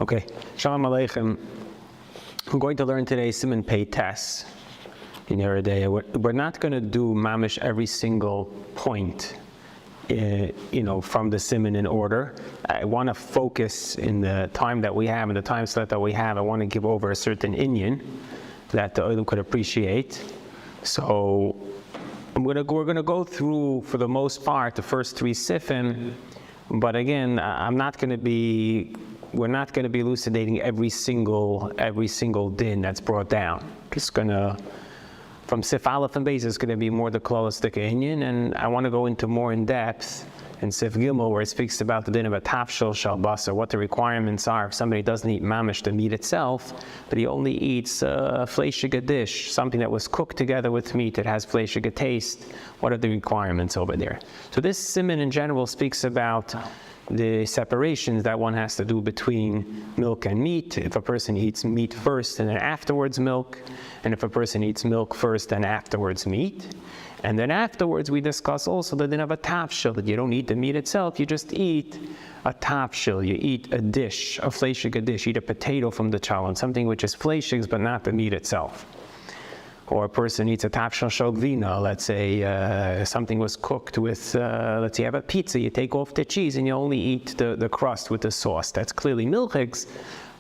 Okay, Shalom Aleichem. We're going to learn today Siman Pei Tes in Yeridea. We're not going to do mamish every single point, from the Siman in order. I want to focus in the time that we have, in the time slot that we have. I want to give over a certain inyan that the Olam could appreciate. So we're going to go through, for the most part, the first three sifim. But again, we're not going to be elucidating every single din that's brought down. Just from Sif Aleph and Beis, it's going to be more the Klolastic Inyan, and I want to go into more in depth in Sif Gimel, where it speaks about the din of a tafshil shal basar, what the requirements are if somebody doesn't eat mamish, the meat itself, but he only eats fleishige dish, something that was cooked together with meat that has fleishige taste. What are the requirements over there? So this siman in general speaks about the separations that one has to do between milk and meat. If a person eats meat first and then afterwards milk, and if a person eats milk first and afterwards meat. And then afterwards we discuss also the din of a tafshil, that you don't eat the meat itself, you just eat a tafshil, you eat a dish, a fleishig dish, eat a potato from the chalon, something which is fleishigs but not the meat itself. Or a person eats a tafshil shogvina, let's say something was cooked with, let's say you have a pizza, you take off the cheese and you only eat the crust with the sauce. That's clearly milchigs,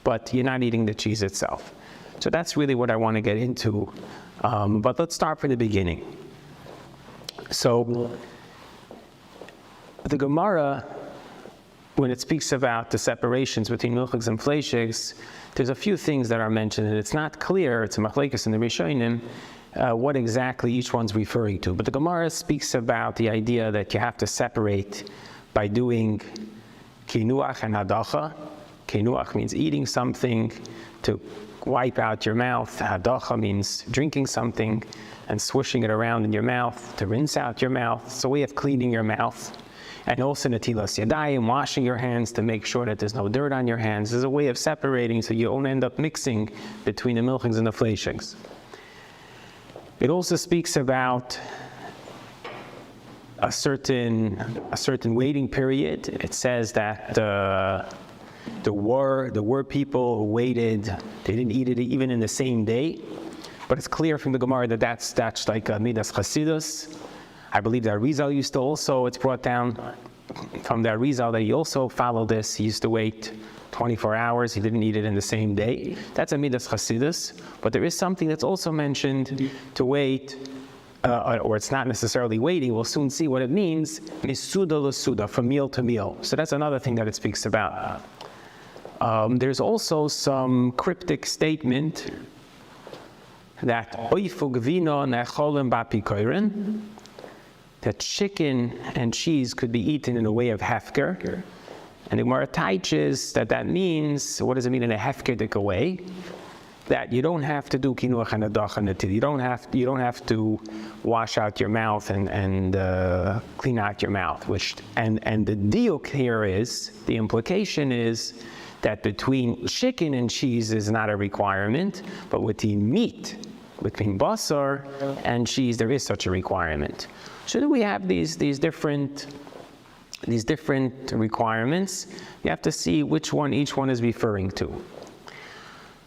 but you're not eating the cheese itself. So that's really what I want to get into. But let's start from the beginning. So the Gemara, when it speaks about the separations between milchigs and fleishigs, there's a few things that are mentioned, and it's not clear, it's a machlekes in the Rishonim, what exactly each one's referring to. But the Gemara speaks about the idea that you have to separate by doing kinuach and hadacha. Kinuach means eating something to wipe out your mouth. Hadacha means drinking something and swishing it around in your mouth to rinse out your mouth. It's a way of cleaning your mouth. And also netilas yadayim, washing your hands to make sure that there's no dirt on your hands. There's a way of separating so you don't end up mixing between the milchigs and the fleishigs. It also speaks about a certain waiting period. It says that there were people who waited, they didn't eat it even in the same day. But it's clear from the Gemara that that's like midas chasidus. I believe that Arizal used to also, it's brought down from the Arizal that he also followed this. He used to wait 24 hours. He didn't eat it in the same day. That's a midas chasidus. But there is something that's also mentioned to wait, or it's not necessarily waiting. We'll soon see what it means. Misuda l'suda, from meal to meal. So that's another thing that it speaks about. There's also some cryptic statement that oifug vino necholim bapikoirin, that chicken and cheese could be eaten in a way of hefker. And the Gemara teaches that means, what does it mean in a hefkerdik way? That you don't have to do kinuach and hadacha netil. You don't have to wash out your mouth and clean out your mouth. And the diuk here is, the implication is that between chicken and cheese is not a requirement, but between meat, between basar and cheese, there is such a requirement. So we have these different requirements. You have to see which one each one is referring to.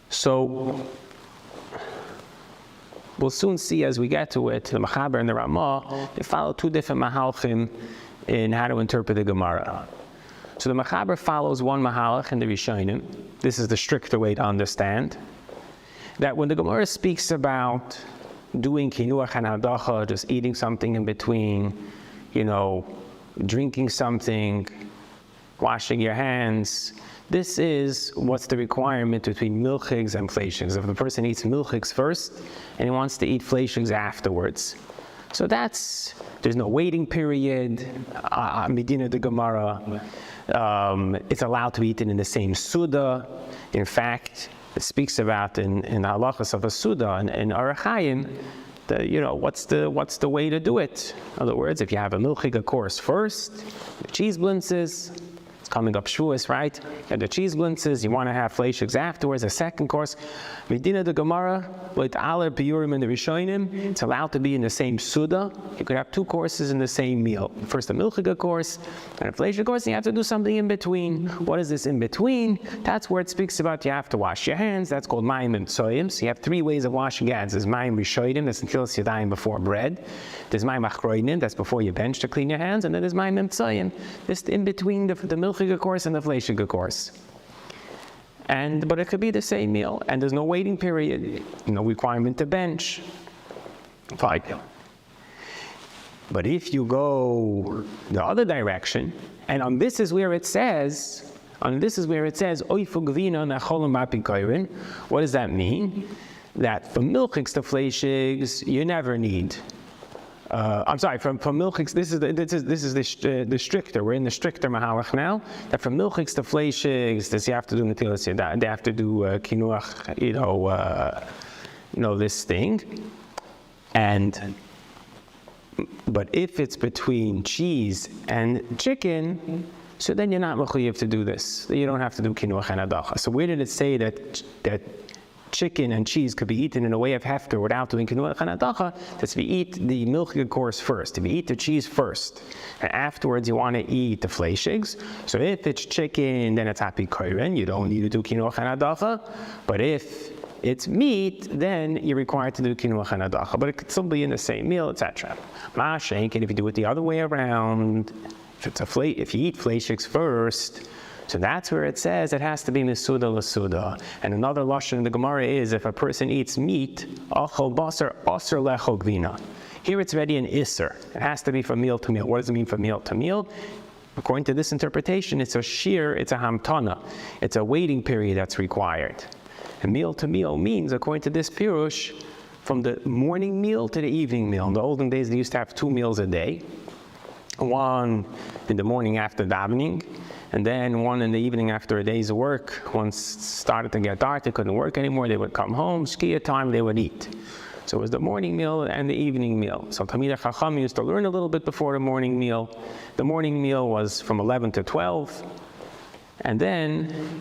So we'll soon see as we get to it, the Machaber and the Ramah, they follow two different mahalchim in how to interpret the Gemara. So the Machaber follows one mahalach in the Rishonim. This is the stricter way to understand. That when the Gemara speaks about doing kinuach and hadacha, just eating something in between, drinking something, washing your hands, this is what's the requirement between milchigs and fleishigs. If the person eats milchigs first and he wants to eat fleishigs afterwards. So there's no waiting period, Medina de Gemara. It's allowed to be eaten in the same suda. In fact, it speaks about in the halachas of a suda and arachayim, what's the way to do it? In other words, if you have a milchiga course first, the cheese blintzes, it's coming up Shavuos, right? And the cheese blintzes, you want to have fleishigs afterwards, a second course. Medina the Gemara, with Aler Piyurim and the Rishonim, it's allowed to be in the same Suda. You could have two courses in the same meal. First a milchiga course and a fleishig course, and you have to do something in between. What is this in between? That's where it speaks about you have to wash your hands. That's called Mayim and Tzoyim. So you have three ways of washing your hands. There's Mayim Rishonim, that's until Yadayim before bread. There's Mayim Achroinim, that's before you bench to clean your hands. And then there's Mayim and Tzoyim, this in between the milchiga course and the fleishig course. But it could be the same meal, and there's no waiting period, no requirement to bench. Fine. But if you go the other direction, and on this is where it says, what does that mean? That for milchigs to fleishigs, you never need. I'm sorry, from milchigs, this is the stricter. We're in the stricter mahalach now. That from milchigs to fleishigs, this you have to do netilas yadayim. They have to do kinuach, this thing. But if it's between cheese and chicken, so then you're not mechuyev to do this. You don't have to do kinuach and adacha. So where did it say that chicken and cheese could be eaten in a way of hefker without doing kinuach and adacha? That's if you eat the milchiga course first, if you eat the cheese first, and afterwards you want to eat the fleishigs. So if it's chicken, then it's happy koren, you don't need to do kinuach and adacha. But if it's meat, then you're required to do kinuach and adacha. But it could still be in the same meal, etc. Mashenk, and if you do it the other way around, if you eat fleishigs first, so that's where it says it has to be misuda l'suda. And another lashon in the Gemara is if a person eats meat, achol basar aser lechol gvina. Here it's already an iser. It has to be from meal to meal. What does it mean from meal to meal? According to this interpretation, it's a shir, it's a hamtana. It's a waiting period that's required. And meal to meal means, according to this pirush, from the morning meal to the evening meal. In the olden days, they used to have 2 meals a day. One in the morning after davening, and then one in the evening after a day's work. Once it started to get dark, they couldn't work anymore, they would come home, shkia time, they would eat. So it was the morning meal and the evening meal. So Talmidei Chacham used to learn a little bit before the morning meal. The morning meal was from 11 to 12, and then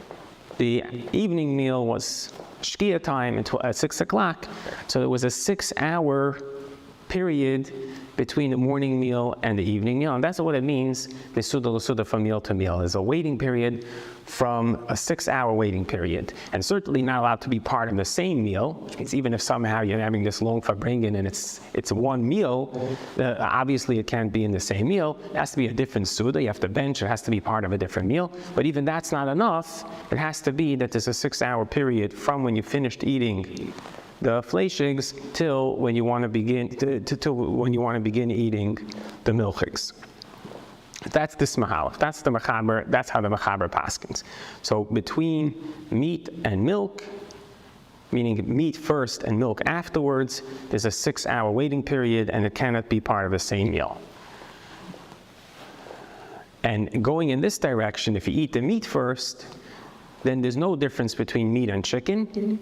the evening meal was shkia time at 6 o'clock. So it was a 6-hour period between the morning meal and the evening meal. And that's what it means, misuda l'suda, from meal to meal. Is a waiting period from a 6-hour waiting period. And certainly not allowed to be part of the same meal, which means even if somehow you're having this long farbringen and it's one meal, obviously it can't be in the same meal. It has to be a different suda, you have to bench, it has to be part of a different meal. But even that's not enough. It has to be that there's a 6-hour period from when you finished eating the fleishigs till when you want to begin eating the milchigs. That's this mahalach. That's the mechaber. That's how the mechaber paskins. So between meat and milk, meaning meat first and milk afterwards, there's a 6-hour waiting period, and it cannot be part of the same meal. And going in this direction, if you eat the meat first, then there's no difference between meat and chicken.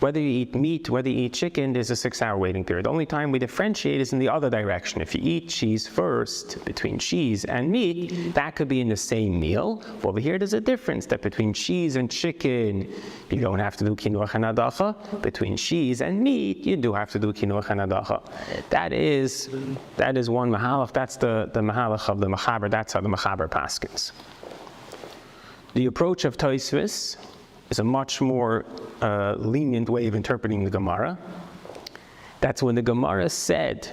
Whether you eat meat, whether you eat chicken, there's a 6-hour waiting period. The only time we differentiate is in the other direction. If you eat cheese first, between cheese and meat, that could be in the same meal. Over here, there's a difference that between cheese and chicken, you don't have to do kinuach and adacha. Between cheese and meat, you do have to do kinuach and adacha. That is one mahalach. That's the mahalach of the mechaber. That's how the mechaber paskins. The approach of Tosfos is a much more lenient way of interpreting the Gemara. That's when the Gemara said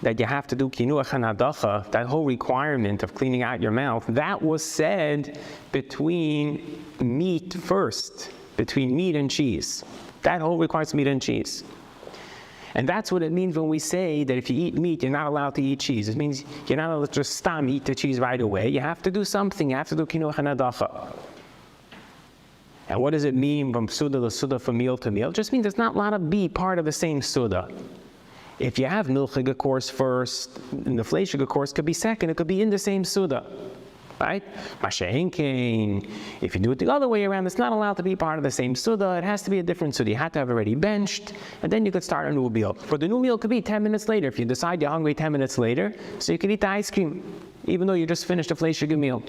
that you have to do kinuach and adacha, that whole requirement of cleaning out your mouth, that was said between meat first, between meat and cheese. That whole requires meat and cheese. And that's what it means when we say that if you eat meat, you're not allowed to eat cheese. It means you're not allowed to just eat the cheese right away. You have to do something. You have to do kinuach and adacha. And what does it mean from suda to suda, from meal to meal? It just means it's not allowed to be part of the same suda. If you have milchiga course first, and the fleishiga course could be second, it could be in the same suda, right? Mashenkein, if you do it the other way around, it's not allowed to be part of the same suda. It has to be a different suda. You have to have already benched, and then you could start a new meal. But the new meal could be 10 minutes later. If you decide you're hungry 10 minutes later, so you can eat the ice cream, even though you just finished a fleishiga meal.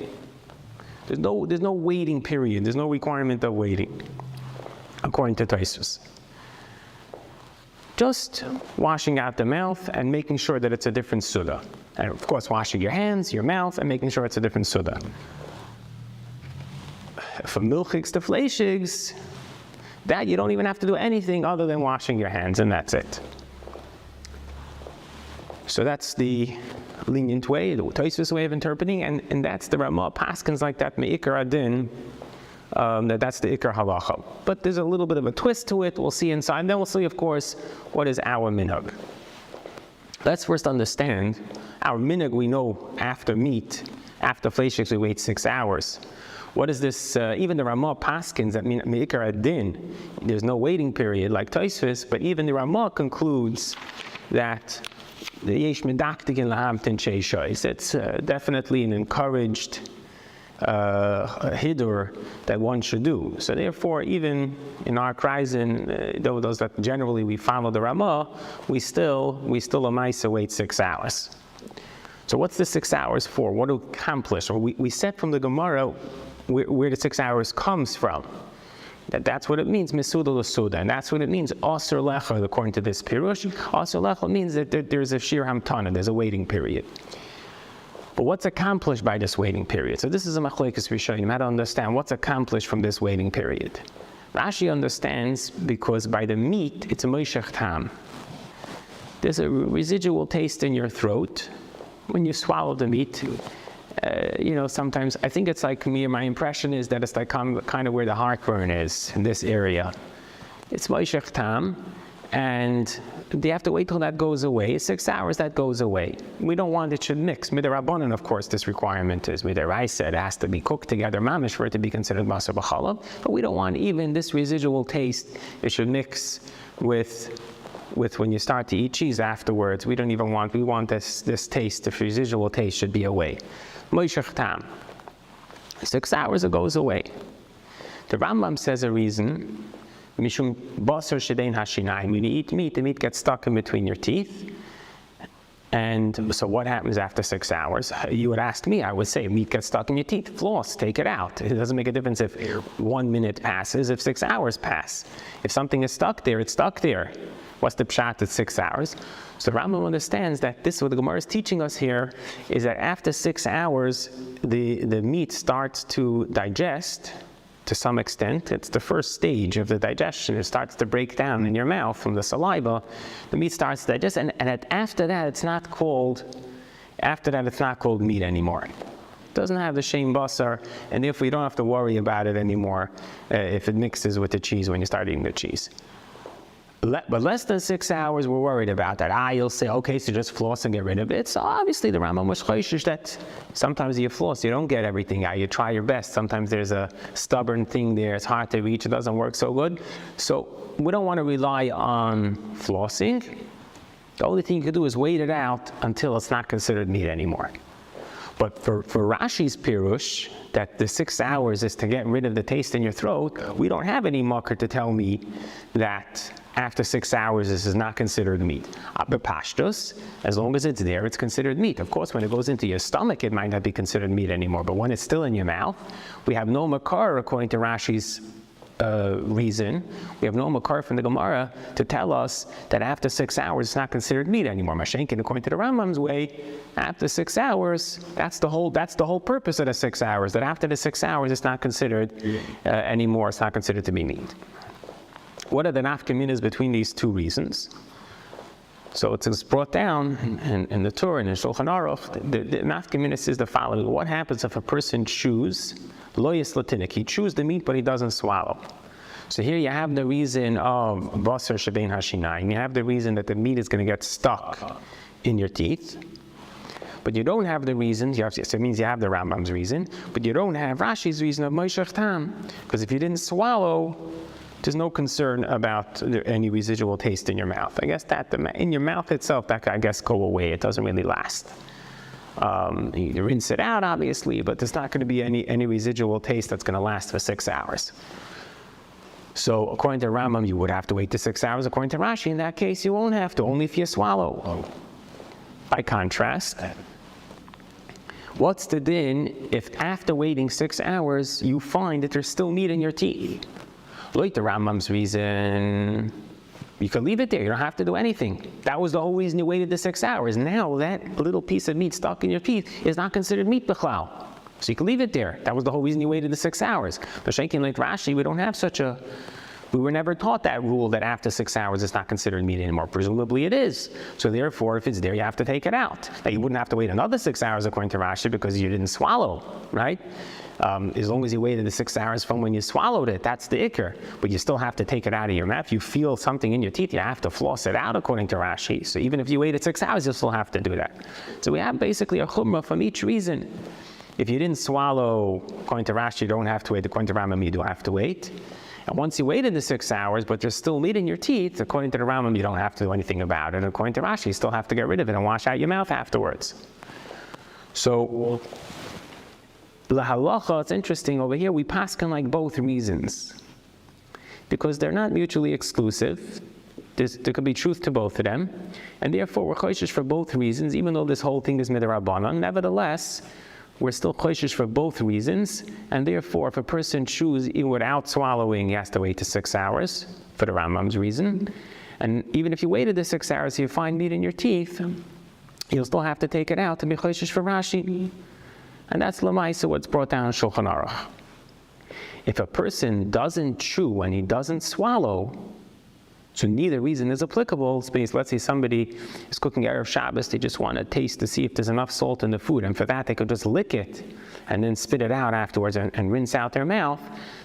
There's no waiting period. There's no requirement of waiting, according to Tosfos. Just washing out the mouth and making sure that it's a different suda. And of course, washing your hands, your mouth, and making sure it's a different suda. From milchigs to fleishigs, that you don't even have to do anything other than washing your hands, and that's it. So that's the lenient way, the Tosfos way of interpreting, and that's the Ramah paskins like that, me'ikar adin, that's the ikar halacha. But there's a little bit of a twist to it, we'll see inside, and then we'll see, of course, what is our minhag. Let's first understand, our minhag we know after meat, after fleishigs we wait 6 hours. What is this, even the Ramah paskins, that mean me'ikar adin, there's no waiting period like Tosfos, but even the Ramah concludes that the yesh medaktikin lahamtin sheishos. It's definitely an encouraged hidur that one should do. So therefore, even in our kreisen, those that generally we follow the Ramah, we still a maisa wait 6 hours. So what's the 6 hours for? What to accomplish? Or we said from the Gemara where the 6 hours comes from. That's what it means, misuda l'suda, and that's what it means, aser lecha, according to this pirush. Aser lecha means that there's a shir hamtana, there's a waiting period. But what's accomplished by this waiting period? So this is a machlekes rishonim, how to understand what's accomplished from this waiting period. Rashi understands because by the meat, it's a moishech tam. There's a residual taste in your throat when you swallow the meat. Sometimes I think it's like me, my impression is that it's like kind of where the heartburn is, in this area. It's moishech tam, and they have to wait till that goes away. 6 hours, that goes away. We don't want it should mix. Midirabanan, of course, this requirement is midiraisa. It has to be cooked together, mamish, for it to be considered basar b'chalav. But we don't want even this residual taste. It should mix with when you start to eat cheese afterwards. We want this taste, the residual taste should be away. Moishech tam. 6 hours, it goes away. The Rambam says a reason, mishum basar shedein hashinayim. When you eat meat, the meat gets stuck in between your teeth. And so what happens after 6 hours? You would ask me, I would say, meat gets stuck in your teeth, floss, take it out. It doesn't make a difference if 1 minute passes, if 6 hours pass. If something is stuck there, it's stuck there. What's the pshat at 6 hours? So Rambam understands that this, what the Gemara is teaching us here, is that after 6 hours, the meat starts to digest to some extent. It's the first stage of the digestion. It starts to break down in your mouth from the saliva. The meat starts to digest, and after that, it's not called meat anymore. It doesn't have the shem basar, and therefore you don't have to worry about it anymore if it mixes with the cheese when you start eating the cheese. But less than 6 hours, we're worried about that. You'll say, okay, so just floss and get rid of it. So obviously the Rambam was choishish that sometimes you floss, you don't get everything out. You try your best. Sometimes there's a stubborn thing there. It's hard to reach. It doesn't work so good. So we don't want to rely on flossing. The only thing you can do is wait it out until it's not considered meat anymore. But for Rashi's pirush, that the 6 hours is to get rid of the taste in your throat, we don't have any marker to tell me that after 6 hours this is not considered meat. Bepashtos, as long as it's there, it's considered meat. Of course, when it goes into your stomach, it might not be considered meat anymore. But when it's still in your mouth, we have no makar, according to Rashi's reason. We have no makar from the Gemara to tell us that after 6 hours it's not considered meat anymore. Mashenkin, according to the Rambam's way, after 6 hours, that's the whole purpose of the 6 hours. That after the 6 hours it's not considered anymore. It's not considered to be meat. What are the nafkaminas between these two reasons? So it's brought down in the Torah and in Shulchan Aruch. The nafkaminas is the following: what happens if a person chews lo yislatinik? He chews the meat, but he doesn't swallow. So here you have the reason of basar shebein hashinayim. You have the reason that the meat is going to get stuck in your teeth. But you don't have the reason, so it means you have the Rambam's reason, but you don't have Rashi's reason of moishech tam. Because if you didn't swallow, there's no concern about any residual taste in your mouth. I guess that in your mouth itself, that can, I guess, go away. It doesn't really last. You rinse it out, obviously, but there's not going to be any residual taste that's going to last for 6 hours. So according to Rambam, you would have to wait to 6 hours. According to Rashi, in that case, you won't have to, only if you swallow. By contrast, What's the din if after waiting 6 hours you find that there's still meat in your teeth? Like the Rambam's reason, you can leave it there. You don't have to do anything. That was the whole reason you waited the 6 hours. Now that little piece of meat stuck in your teeth is not considered meat b'chlal. So you can leave it there. That was the whole reason you waited the 6 hours. But shaking like Rashi, we don't have we were never taught that rule that after 6 hours it's not considered meat anymore. Presumably it is. So therefore, if it's there, you have to take it out. Now you wouldn't have to wait another 6 hours according to Rashi because you didn't swallow, right? As long as you waited the 6 hours from when you swallowed it, that's the ikr. But you still have to take it out of your mouth. If you feel something in your teeth, you have to floss it out according to Rashi. So even if you waited 6 hours, you still have to do that. So we have basically a chumrah from each reason. If you didn't swallow, according to Rashi, you don't have to wait. According to Rambam, you do have to wait. And once you waited the 6 hours, but there's still meat in your teeth, according to the Rambam, you don't have to do anything about it. According to Rashi, you still have to get rid of it and wash out your mouth afterwards. So, L'halacha, it's interesting, over here we paskin like both reasons. Because they're not mutually exclusive. There could be truth to both of them. And therefore, we're choishish for both reasons, even though this whole thing is midrabanan. Nevertheless, we're still choishish for both reasons, and therefore, if a person chews even without swallowing, he has to wait to 6 hours, for the Rambam's reason. And even if you waited the 6 hours, you find meat in your teeth, you'll still have to take it out to be choishish for Rashi. And that's Lamaisa, what's brought down in Shulchan Aruch. If a person doesn't chew and he doesn't swallow, so neither reason is applicable. Let's say somebody is cooking Erev Shabbos, they just want to taste to see if there's enough salt in the food, and for that they could just lick it and then spit it out afterwards and rinse out their mouth.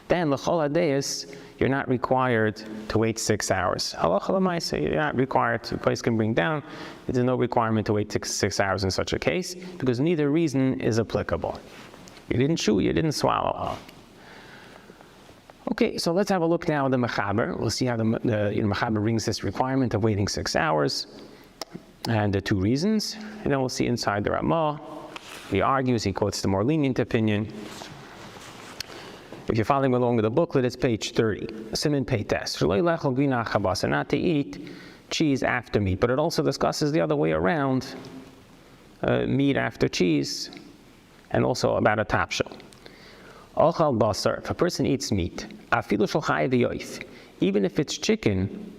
Then l'chol hadeis, you're not required to wait 6 hours. Halacha l'maaseh, you're not required. The place can bring down. There's no requirement to wait 6 hours in such a case because neither reason is applicable. You didn't chew, you didn't swallow. Okay, so let's have a look now at the Mechaber. We'll see how the Mechaber brings this requirement of waiting 6 hours and the two reasons. And then we'll see inside the Ramah. He argues, he quotes the more lenient opinion. If you're following along with the booklet, it's page 30. Siman Peites. Not to eat cheese after meat, but it also discusses the other way around, meat after cheese, and also about a tapshel. Ochal basar, if a person eats meat, afilu shel chayav v'yoif, even if it's chicken,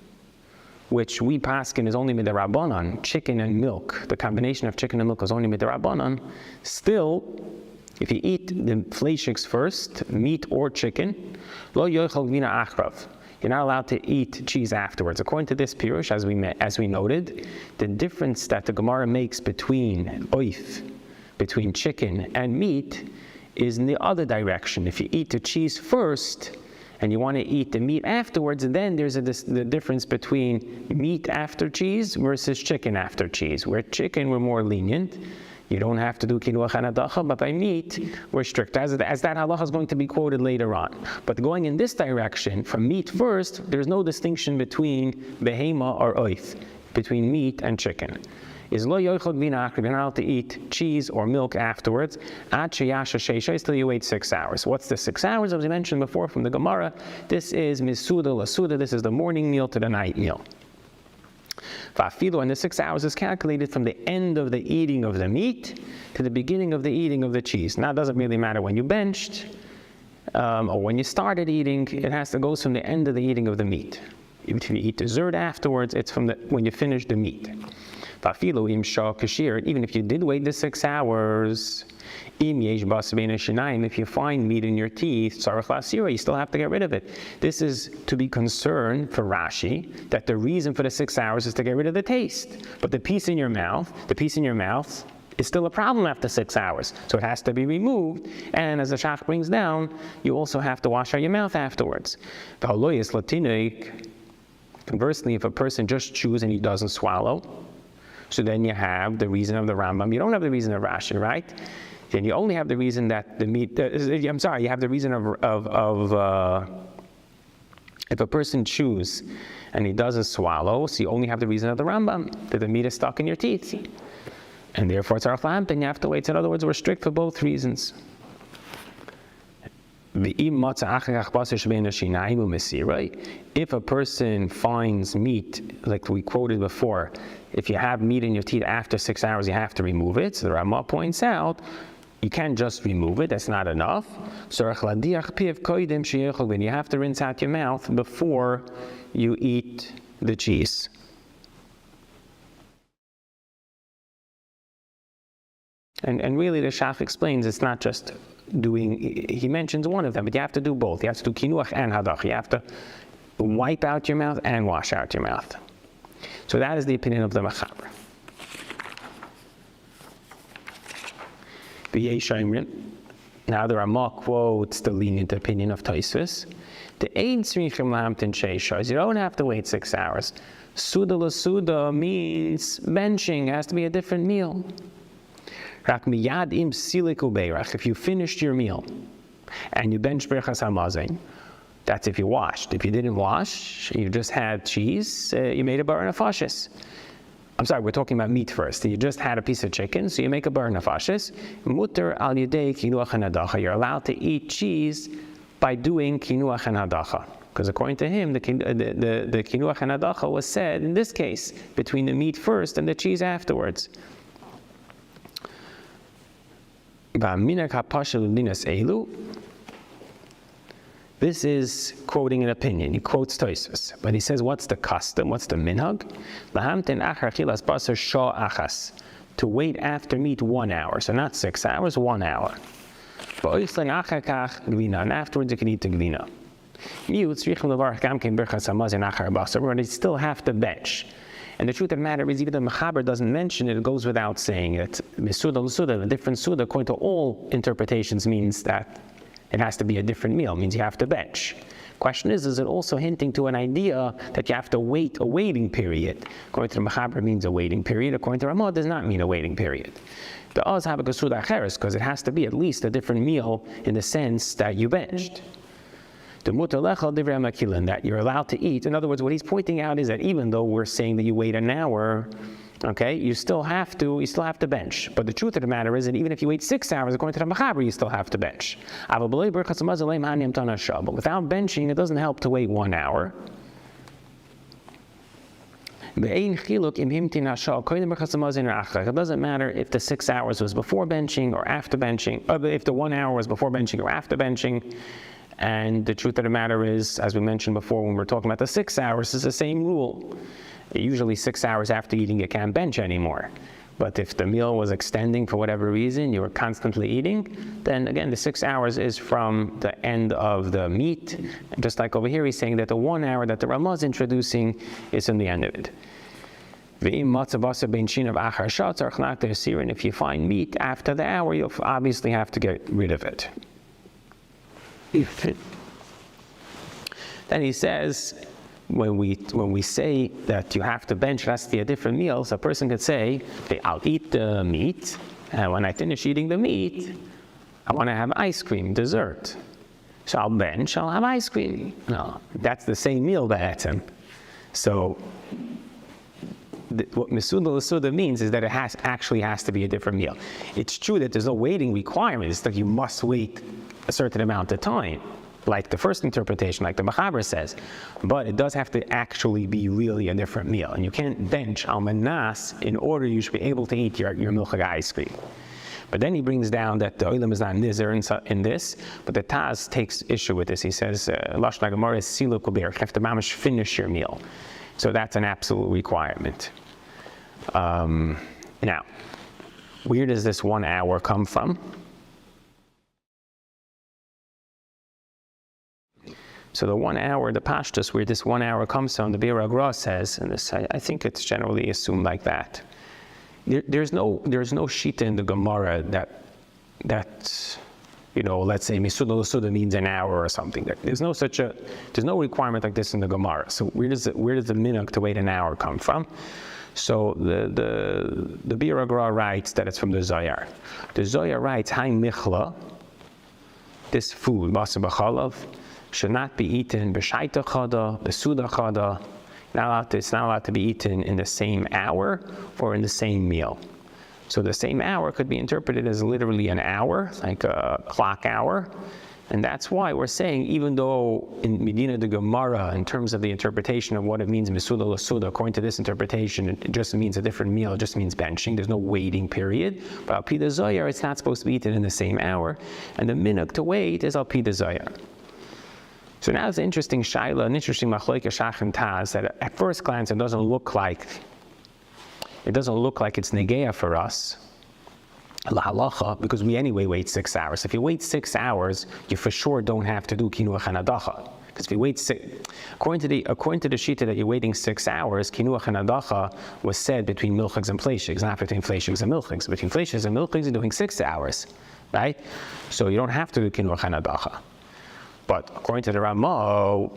which we paskin is only midrabanan, chicken and milk, the combination of chicken and milk is only midrabanan, still, if you eat the fleishiks first, meat or chicken, lo yochel gvina achrav, you're not allowed to eat cheese afterwards. According to this pirush, as we noted, the difference that the Gemara makes between oif, between chicken and meat, is in the other direction. If you eat the cheese first and you want to eat the meat afterwards, then there's the difference between meat after cheese versus chicken after cheese. Where chicken, we're more lenient. You don't have to do kinuach hanadacha, but by meat, we're strict. As that halacha is going to be quoted later on. But going in this direction, from meat first, there's no distinction between behema or oif, between meat and chicken. Is lo yochel gvina achrav, you're not allowed to eat cheese or milk afterwards, ad sheyasha sheisha, till you wait 6 hours. What's the 6 hours? As I mentioned before from the Gemara, this is misuda lasuda, this is the morning meal to the night meal. Va'afilu, and the 6 hours is calculated from the end of the eating of the meat to the beginning of the eating of the cheese. Now it doesn't really matter when you benched or when you started eating, it goes from the end of the eating of the meat. If you eat dessert afterwards, it's from when you finish the meat. Even if you did wait the 6 hours, if you find meat in your teeth, you still have to get rid of it. This is to be concerned for Rashi, that the reason for the 6 hours is to get rid of the taste. But the piece in your mouth is still a problem after 6 hours. So it has to be removed. And as the Shach brings down, you also have to wash out your mouth afterwards. Conversely, if a person just chews and he doesn't swallow, so then you have the reason of the Rambam. You don't have the reason of Rashi, right? Then you only have the reason that the meat. You have the reason of if a person chews and he doesn't swallow, so you only have the reason of the Rambam, that the meat is stuck in your teeth, and therefore it's arf lamp, and you have to wait. So in other words, we're strict for both reasons. If a person finds meat, like we quoted before, if you have meat in your teeth after 6 hours, you have to remove it. So the Ramah points out, you can't just remove it, that's not enough. So you have to rinse out your mouth before you eat the cheese. And really the Shach explains it's not just doing, he mentions one of them, but you have to do both. You have to do kinuach and hadach. You have to wipe out your mouth and wash out your mouth. So that is the opinion of the Mechaber. Now the Ramah quotes the lenient opinion of Tosfos. You don't have to wait 6 hours. Suda l'suda means benching, has to be a different meal. If you finished your meal and you bench berachas hamazon, that's if you washed. If you didn't wash, you just had cheese, you made a bar nefashis. I'm sorry, we're talking about meat first. You just had a piece of chicken, so you make a bar nefashis. Mutter al yedei kinuach and hadacha. You're allowed to eat cheese by doing kinuach and hadacha. Because according to him, the kinuach and hadacha was said, in this case, between the meat first and the cheese afterwards. This is quoting an opinion. He quotes Tosfos, but he says, what's the custom? What's the minhag? To wait after meat 1 hour, so not 6 hours, 1 hour. And afterwards you can eat the glina. But you still have to bench. And the truth of the matter is, even the Mechaber doesn't mention it, it goes without saying it. Misuda l'suda, a different suda, according to all interpretations, means that it has to be a different meal, means you have to bench. Question is it also hinting to an idea that you have to wait a waiting period? According to the Mechaber, it means a waiting period. According to Ramah, it does not mean a waiting period. The Oz have a Gesuda Acheres, because it has to be at least a different meal in the sense that you benched. That you're allowed to eat. In other words, what he's pointing out is that even though we're saying that you wait an hour, okay, you still have to bench. But the truth of the matter is that even if you wait 6 hours, according to the Mechaber, you still have to bench. But without benching, it doesn't help to wait 1 hour. It doesn't matter if the 6 hours was before benching or after benching, or if the 1 hour was before benching or after benching. And the truth of the matter is, as we mentioned before when we were talking about the 6 hours, it's the same rule. Usually 6 hours after eating, you can't bench anymore. But if the meal was extending for whatever reason, you were constantly eating, then again, the 6 hours is from the end of the meat. And just like over here, he's saying that the 1 hour that the Ramah is introducing is in the end of it. And if you find meat after the hour, you'll obviously have to get rid of it. Then he says, when we say that you have to bench, it has to be a different meal, so a person could say, okay, I'll eat the meat, and when I finish eating the meat, I want to have ice cream, dessert. So I'll bench, I'll have ice cream. No, that's the same meal ba'atzem. So what Misuda l'suda means is that it actually has to be a different meal. It's true that there's no waiting requirement, it's that you must wait a certain amount of time, like the first interpretation, like the Mechaber says, but it does have to actually be really a different meal, and you can't bench al manas in order you should be able to eat your milchag ice cream. But then he brings down that the oilam is not nizer in this, but the Taz takes issue with this. He says, Lashon HaGemara is silu kuber, you have to mamash finish your meal. So that's an absolute requirement. Now, where does this 1 hour come from? So the 1 hour, the pashtus, where this 1 hour comes from, the Bir Agra says, and this, I think it's generally assumed like that. There's no shita in the Gemara that let's say Misuda l'suda means an hour or something. There's no requirement like this in the Gemara. So where does the minhag to wait an hour come from? So the Bir Agra writes that it's from the Zohar. The Zohar writes, Hai michla, this food, basa b'chalav, should not be eaten b'shaita chada, b'suda chada. It's not allowed to be eaten in the same hour or in the same meal. So the same hour could be interpreted as literally an hour, like a clock hour, And that's why we're saying, even though in Medina the Gemara, in terms of the interpretation of what it means, Mesuda Lasuda, according to this interpretation, it just means a different meal, it just means benching, there's no waiting period. But Al Pi the Zohar, it's not supposed to be eaten in the same hour. And the minhag to wait is Al Pi the Zohar. So now it's an interesting shaila, an interesting machlokes Shach and Taz, that at first glance it doesn't look like it's negeya for us, la halacha, because we anyway wait 6 hours. If you wait 6 hours, you for sure don't have to do kinuach and adacha. Because if you wait according to the shita that you're waiting 6 hours, kinuach and adacha was said between milchigs and fleishigs, not between fleishigs and milchigs. Between fleishigs and milchigs, you're doing 6 hours, right? So you don't have to do kinuach and adacha. But according to the Ramah,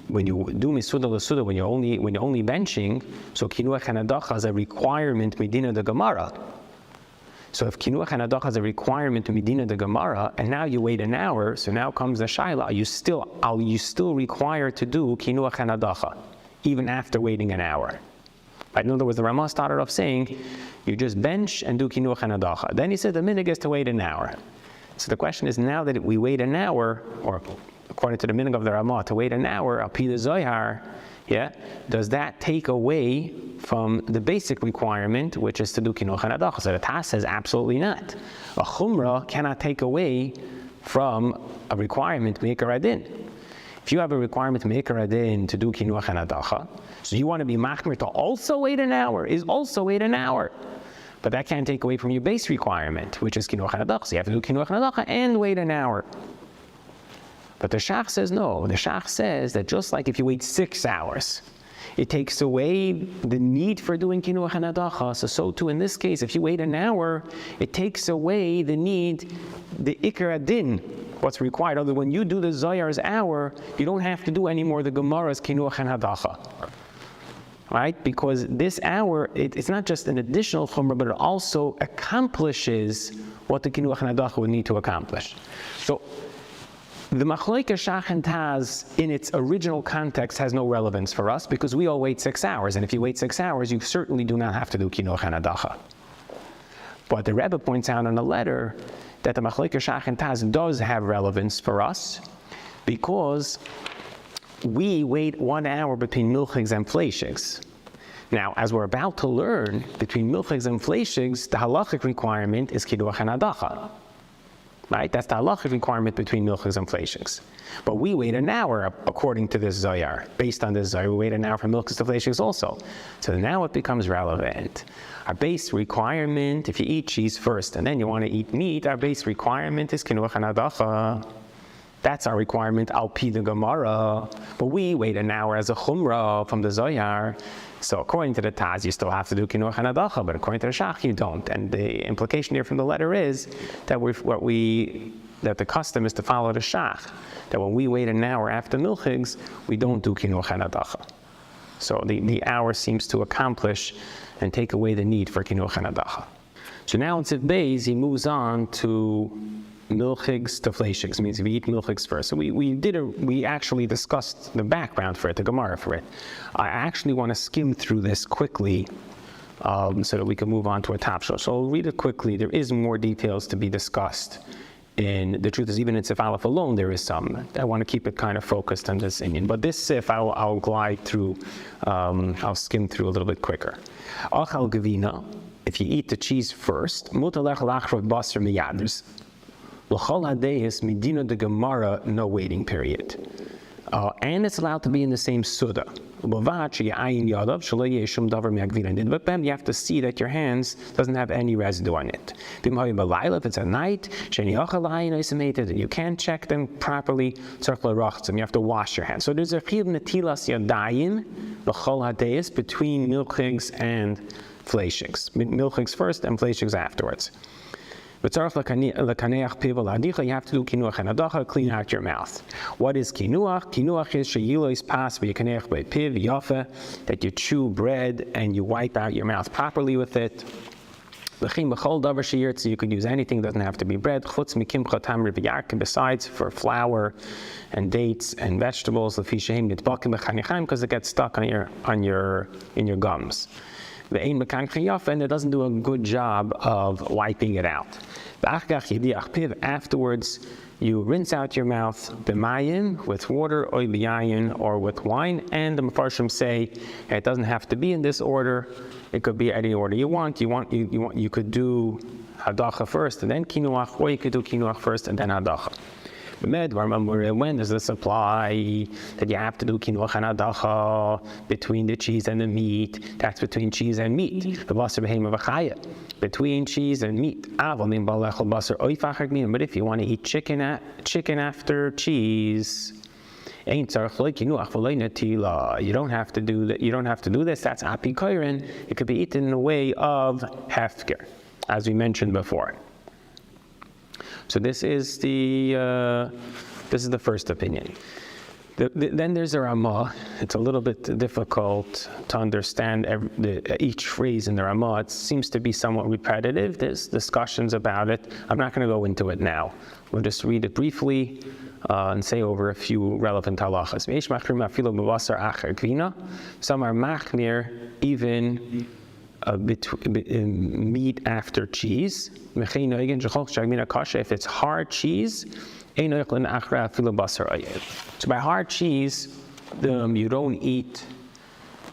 when you do misuda l'suda, when you're only benching, so kinuach and adacha is a requirement medina the Gemara. So if kinuach and adacha is a requirement to medina the Gemara, and now you wait an hour, so now comes the shaila: are you still required to do kinuach and adacha even after waiting an hour? Right? In other words, the Ramah started off saying you just bench and do kinuach and adacha. Then he said the minhag is to wait an hour. So the question is, now that we wait an hour, or according to the minhag of the Ramah, to wait an hour, Al Pi the Zohar, does that take away from the basic requirement, which is to do kinuach and adacha? So the Taz says absolutely not. A chumrah cannot take away from a requirement to make a radin. If you have a requirement to make a radin to do kinuach and adacha, so you want to be machmir to also wait an hour, But that can't take away from your base requirement, which is kinuach and adacha. So you have to do kinuach and adacha and wait an hour. But the Shach says no. The Shach says that just like if you wait 6 hours, it takes away the need for doing kinuach and adacha. So too in this case, if you wait an hour, it takes away the need, the ikar adin, what's required. Other when you do the Zohar's hour, you don't have to do any more the Gemara's kinuach and adacha. Right? Because this hour, it's not just an additional chumrah, but it also accomplishes what the kinuach and adacha would need to accomplish. So the machlokes Shach and Taz in its original context has no relevance for us because we all wait 6 hours, and if you wait 6 hours, you certainly do not have to do kinuach and adacha. But the Rebbe points out in the letter that the machlokes Shach and Taz does have relevance for us because we wait 1 hour between milchigs and fleishigs. Now, as we're about to learn, between milchigs and fleishigs, the halachic requirement is kinuach and adacha. Right? That's the halachic requirement between milchigs and fleishigs. But we wait an hour according to this Zohar. Based on this Zohar, we wait an hour from milchigs to fleishigs also. So now it becomes relevant. Our base requirement, if you eat cheese first and then you want to eat meat, our base requirement is kinuach and adacha. That's our requirement, Al Pi the Gemara. But we wait an hour as a chumrah from the Zohar. So according to the Taz, you still have to do kinuach and adacha, but according to the Shach, you don't. And the implication here from the letter is that that the custom is to follow the Shach. That when we wait an hour after milchigs, we don't do kinuach and adacha. So the hour seems to accomplish and take away the need for kinuach and adacha. So now in Siv Beis, he moves on to milchigs to fleishigs, means we eat milchigs first. So we actually discussed the background for it, the Gemara for it. I actually want to skim through this quickly so that we can move on to a top show. So I'll read it quickly. There is more details to be discussed. And the truth is, even in Sif Aleph alone, there is some. I want to keep it kind of focused on this Indian. But this Sif, I'll glide through, I'll skim through a little bit quicker. Achal gavina, if you eat the cheese first, mutalech lachrov basar miyad. L'chol hadeyis medina de Gemara, no waiting period. And it's allowed to be in the same suda. But you have to see that your hands doesn't have any residue on it. If it's at night, you can't check them properly. You have to wash your hands. So there's a chiv netilas yadayim, l'chol hadeyis, between milchigs and fleishigs. Milchigs first and fleishigs afterwards. You have to do kinuach and adacha, clean out your mouth. What is kinuach? Kinuach is sheyilois pas v'yikaneach be'piv yafa, that you chew bread and you wipe out your mouth properly with it. So you could use anything, doesn't have to be bread. Besides for flour and dates and vegetables, because it gets stuck in your gums. and it doesn't do a good job of wiping it out. Afterwards, you rinse out your mouth b'mayim, with water, or b'yayin, or with wine. And the Mefarshim say it doesn't have to be in this order. It could be any order you want. You could do hadacha first and then kinuach, or you could do kinuach first and then hadacha. When does this apply that you have to do kinuach and hadacha between the cheese and the meat? That's between cheese and meat. Between cheese and meat. But if you want to eat chicken after cheese, you don't have to do that. You don't have to do this. That's api koirin. It could be eaten in a way of hefker, as we mentioned before. So this is the first opinion. Then there's a Ramah. It's a little bit difficult to understand each phrase in the Ramah. It seems to be somewhat repetitive. There's discussions about it. I'm not going to go into it now. We'll just read it briefly and say over a few relevant halachas. Some are machmir even meat after cheese. If it's hard cheese, so by hard cheese, you don't eat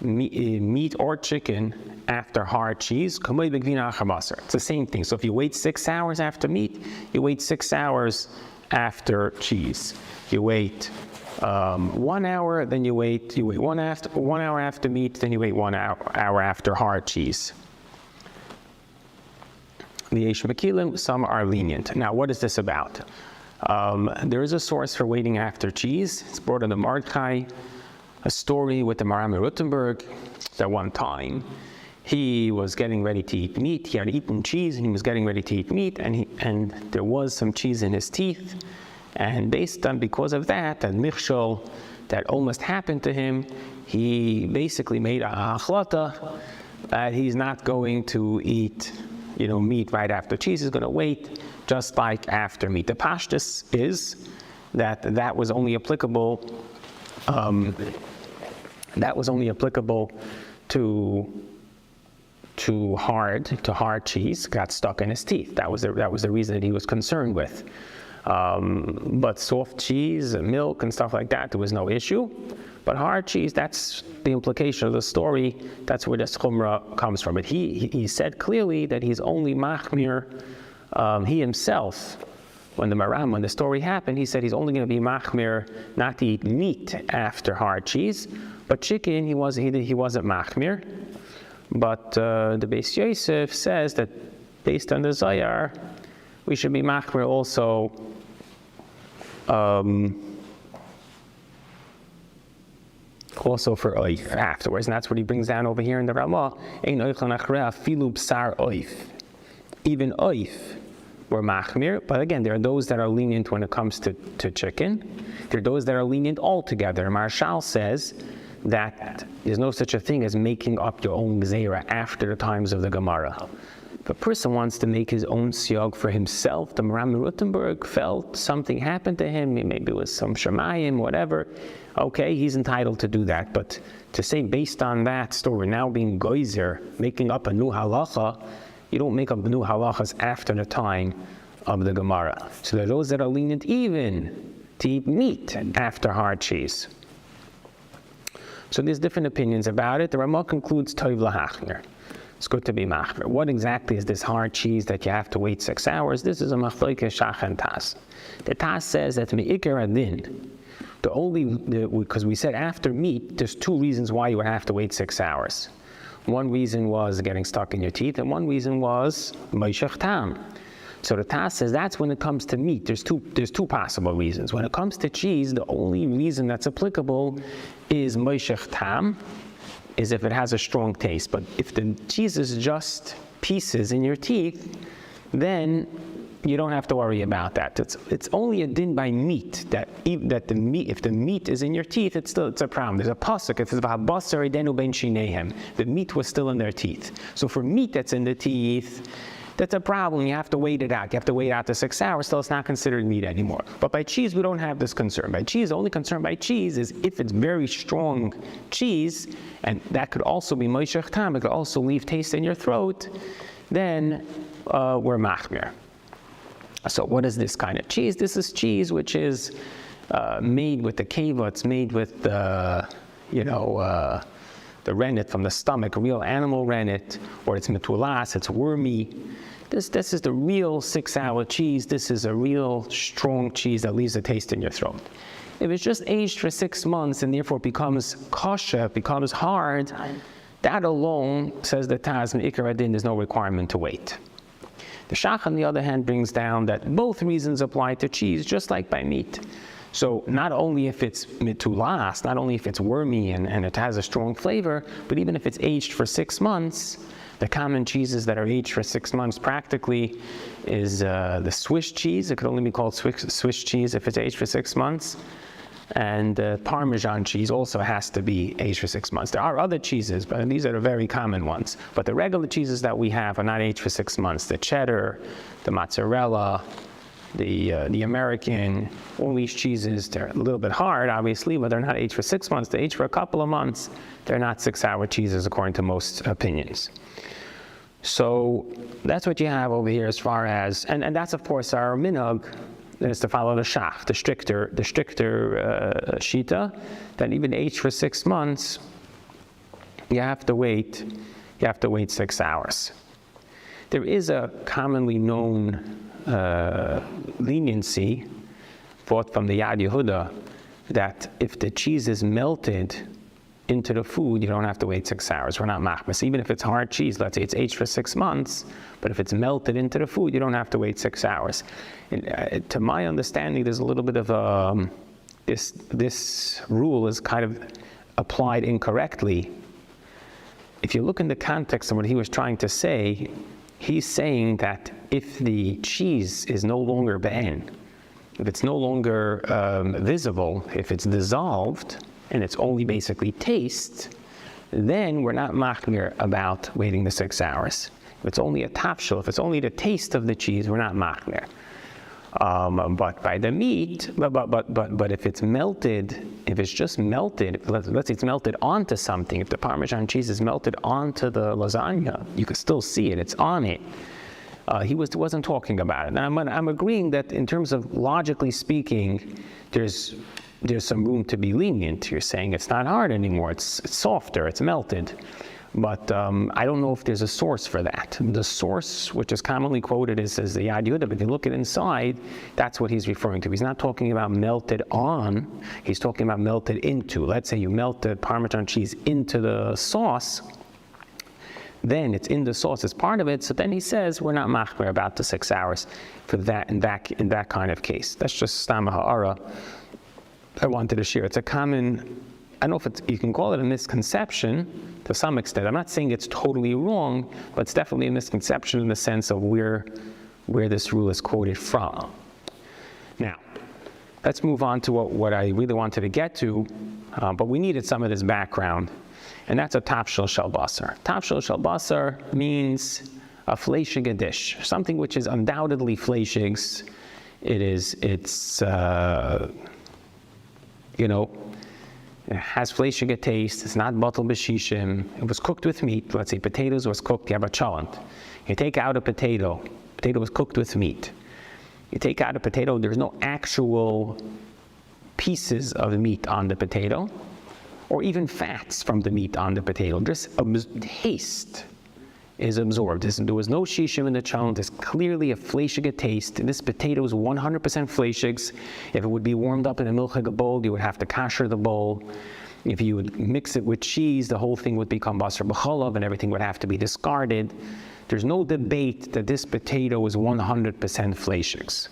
meat or chicken after hard cheese. It's the same thing. So if you wait 6 hours after meat, you wait 6 hours after cheese. You wait 1 hour, then you wait 1 hour after meat, then you wait 1 hour after hard cheese. Some are lenient. Now, what is this about? There is a source for waiting after cheese. It's brought in the Mordechai, a story with the Maram Rothenberg, that one time he was getting ready to eat meat. He had eaten cheese and he was getting ready to eat meat, and there was some cheese in his teeth. And because of that michshol that almost happened to him, he basically made a achlata that he's not going to eat meat right after cheese. Is going to wait just like after meat. The pashtus is that was only applicable. That was only applicable to hard cheese. Got stuck in his teeth. That was the reason that he was concerned with. But soft cheese, and milk, and stuff like that, there was no issue. But hard cheese, that's the implication of the story. That's where the chumrah comes from. But he said clearly that he's only machmir. He himself, when the story happened, he said he's only going to be machmir not to eat meat after hard cheese, but chicken he wasn't machmir. But the Beis Yosef says that based on the Zayar, we should be machmir also. Also for oif afterwards, and that's what he brings down over here in the Ramah. Even oif were machmir, but again, there are those that are lenient when it comes to chicken. There are those that are lenient altogether. Marshal says that there's no such a thing as making up your own gzeira after the times of the Gemara. If a person wants to make his own siyag for himself, the Maram Rothenberg felt something happened to him, maybe it was some shemayim, whatever, okay, he's entitled to do that. But to say based on that story now being geyser, making up a new halacha, you don't make up new halachas after the time of the Gemara. So there are those that are lenient even to eat meat after hard cheese. So there's different opinions about it. The Ramah concludes Tov lahachmir. It's good to be machmir. What exactly is this hard cheese that you have to wait 6 hours? This is a machlokes Shach and Tas. The Tas says that me'ikar adin, because we said after meat, there's 2 reasons why you would have to wait 6 hours. One reason was getting stuck in your teeth, and one reason was moishach tam. So the Tas says that's when it comes to meat. There's two possible reasons. When it comes to cheese, the only reason that's applicable is moishach tam, is if it has a strong taste. But if the cheese is just pieces in your teeth, then you don't have to worry about that. It's only a din by meat that if the meat is in your teeth, it's a problem. There's a pasuk. It says the meat was still in their teeth. So for meat that's in the teeth, that's a problem. You have to wait it out. You have to wait out to 6 hours, still it's not considered meat anymore. But by cheese, we don't have this concern. By cheese, the only concern by cheese is if it's very strong cheese, and that could also be moishech tam, it could also leave taste in your throat, then we're machmir. So what is this kind of cheese? This is cheese which is made with the keva, it's made with the rennet from the stomach, real animal rennet, or it's metulas, it's wormy. This is the real 6-hour cheese. This is a real strong cheese that leaves a taste in your throat. If it's just aged for 6 months and therefore becomes kosher, becomes hard, that alone, says the Taz, in Ikar Adin, there's no requirement to wait. The Shach, on the other hand, brings down that both reasons apply to cheese, just like by meat. So not only if it's mitulas, not only if it's wormy and it has a strong flavor, but even if it's aged for 6 months, the common cheeses that are aged for 6 months practically is the Swiss cheese. It could only be called Swiss cheese if it's aged for 6 months. And Parmesan cheese also has to be aged for 6 months. There are other cheeses, but these are the very common ones. But the regular cheeses that we have are not aged for 6 months. The cheddar, the mozzarella, the American, all these cheeses, they're a little bit hard, obviously, but they're not aged for 6 months. They're aged for a couple of months. They're not 6-hour cheeses, according to most opinions. So that's what you have over here as far as, and that's, of course, our minhag, is to follow the shach, the stricter shita, that even aged for 6 months, you have to wait 6 hours. There is a commonly known leniency brought from the Yad Yehuda that if the cheese is melted into the food, you don't have to wait 6 hours. We're not machmas. Even if it's hard cheese, let's say it's aged for 6 months, but if it's melted into the food, you don't have to wait 6 hours. And, to my understanding, there's a little bit of this rule is kind of applied incorrectly. If you look in the context of what he was trying to say, he's saying that if the cheese is no longer be'en, if it's no longer visible, if it's dissolved, and it's only basically taste, then we're not machmir about waiting the 6 hours. If it's only a tafshel, if it's only the taste of the cheese, we're not machmir. But by the meat, but if it's melted, if it's just melted, let's say it's melted onto something, if the Parmesan cheese is melted onto the lasagna, you can still see it, it's on it. He wasn't talking about it. And I'm agreeing that in terms of logically speaking, there's some room to be lenient. You're saying it's not hard anymore, it's softer, it's melted. But I don't know if there's a source for that. The source, which is commonly quoted, is the Yad Yehuda, but if you look at inside, that's what he's referring to. He's not talking about melted on, he's talking about melted into. Let's say you melt the Parmesan cheese into the sauce, then it's in the sauce as part of it, so then he says we're not machmir about the 6 hours for that in that kind of case. That's just stam ha'ara I wanted to share. It's a common, I don't know if you can call it a misconception to some extent. I'm not saying it's totally wrong, but it's definitely a misconception in the sense of where this rule is quoted from. Now, let's move on to what I really wanted to get to, but we needed some of this background, and that's a tafshel shel basar. Tafshel shel basar means a fleishige dish, something which is undoubtedly fleishigs. It has fleishige taste, it's not batal b'shishim, it was cooked with meat. Let's say potatoes was cooked, you have a cholent. You take out a potato was cooked with meat. You take out a potato, there's no actual pieces of meat on the potato, or even fats from the meat on the potato. Just taste is absorbed. There was no shishim in the cholent. There's clearly a fleishige taste. This potato is 100% fleishigs. If it would be warmed up in a milchig bowl, you would have to kasher the bowl. If you would mix it with cheese, the whole thing would become basar b'cholav, and everything would have to be discarded. There's no debate that this potato is 100% fleishigs.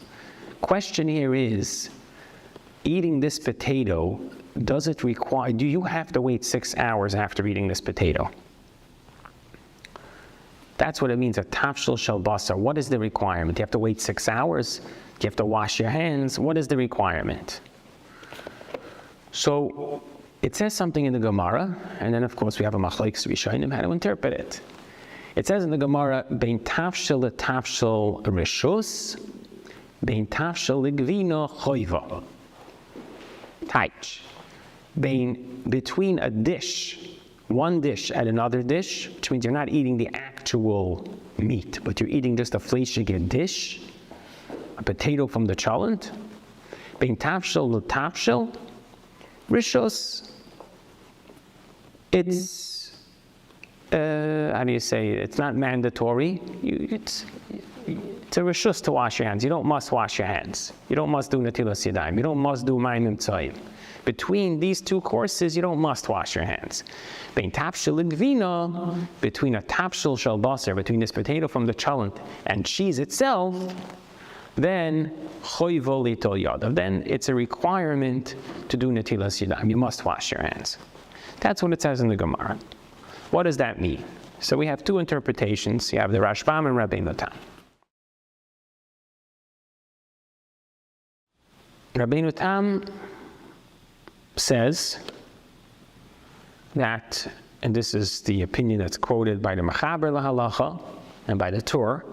Question here is, eating this potato, do you have to wait 6 hours after eating this potato? That's what it means, a tafshel shel basar. What is the requirement? Do you have to wait 6 hours? Do you have to wash your hands? What is the requirement? So it says something in the Gemara, and then of course we have a machlokes rishonim how to interpret it. It says in the Gemara, Bein tafshil letafshil rishus, Bein tafshil legvina choiva. Taich. Between a dish, one dish and another dish, which means you're not eating the actual meat, but you're eating just a fleshige dish, a potato from the cholent. Bein tafshil letafshil rishus. It's, how do you say it? It's not mandatory. It's a rishus to wash your hands. You don't must wash your hands. You don't must do netilas yadayim. You don't must do ma'imim tzayim. Between these two courses, you don't must wash your hands. Bein tafshil gvina, between a tafshil shel basar, between this potato from the cholent and cheese itself, then choivo litol yadav. Then it's a requirement to do netilas yadayim. You must wash your hands. That's what it says in the Gemara. What does that mean? So we have two interpretations. You have the Rashbam and Rabbeinu Tam. Rabbeinu Tam says that, and this is the opinion that's quoted by the Mechaber Lahalacha and by the Torah,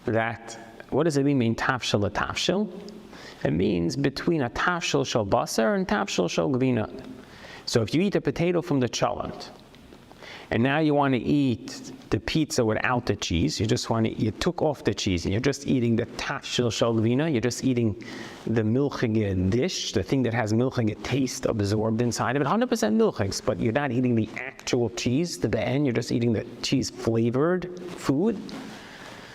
that what does it mean tafshil letafshil? It means between a tafshil shel basar and tafshil shel gvina. So if you eat a potato from the cholent, and now you want to eat the pizza without the cheese, you took off the cheese, and you're just eating the tafshil shel gvina, you're just eating the milchige dish, the thing that has milchige taste absorbed inside of it, 100% milchigs, but you're not eating the actual cheese, the be'en, you're just eating the cheese-flavored food.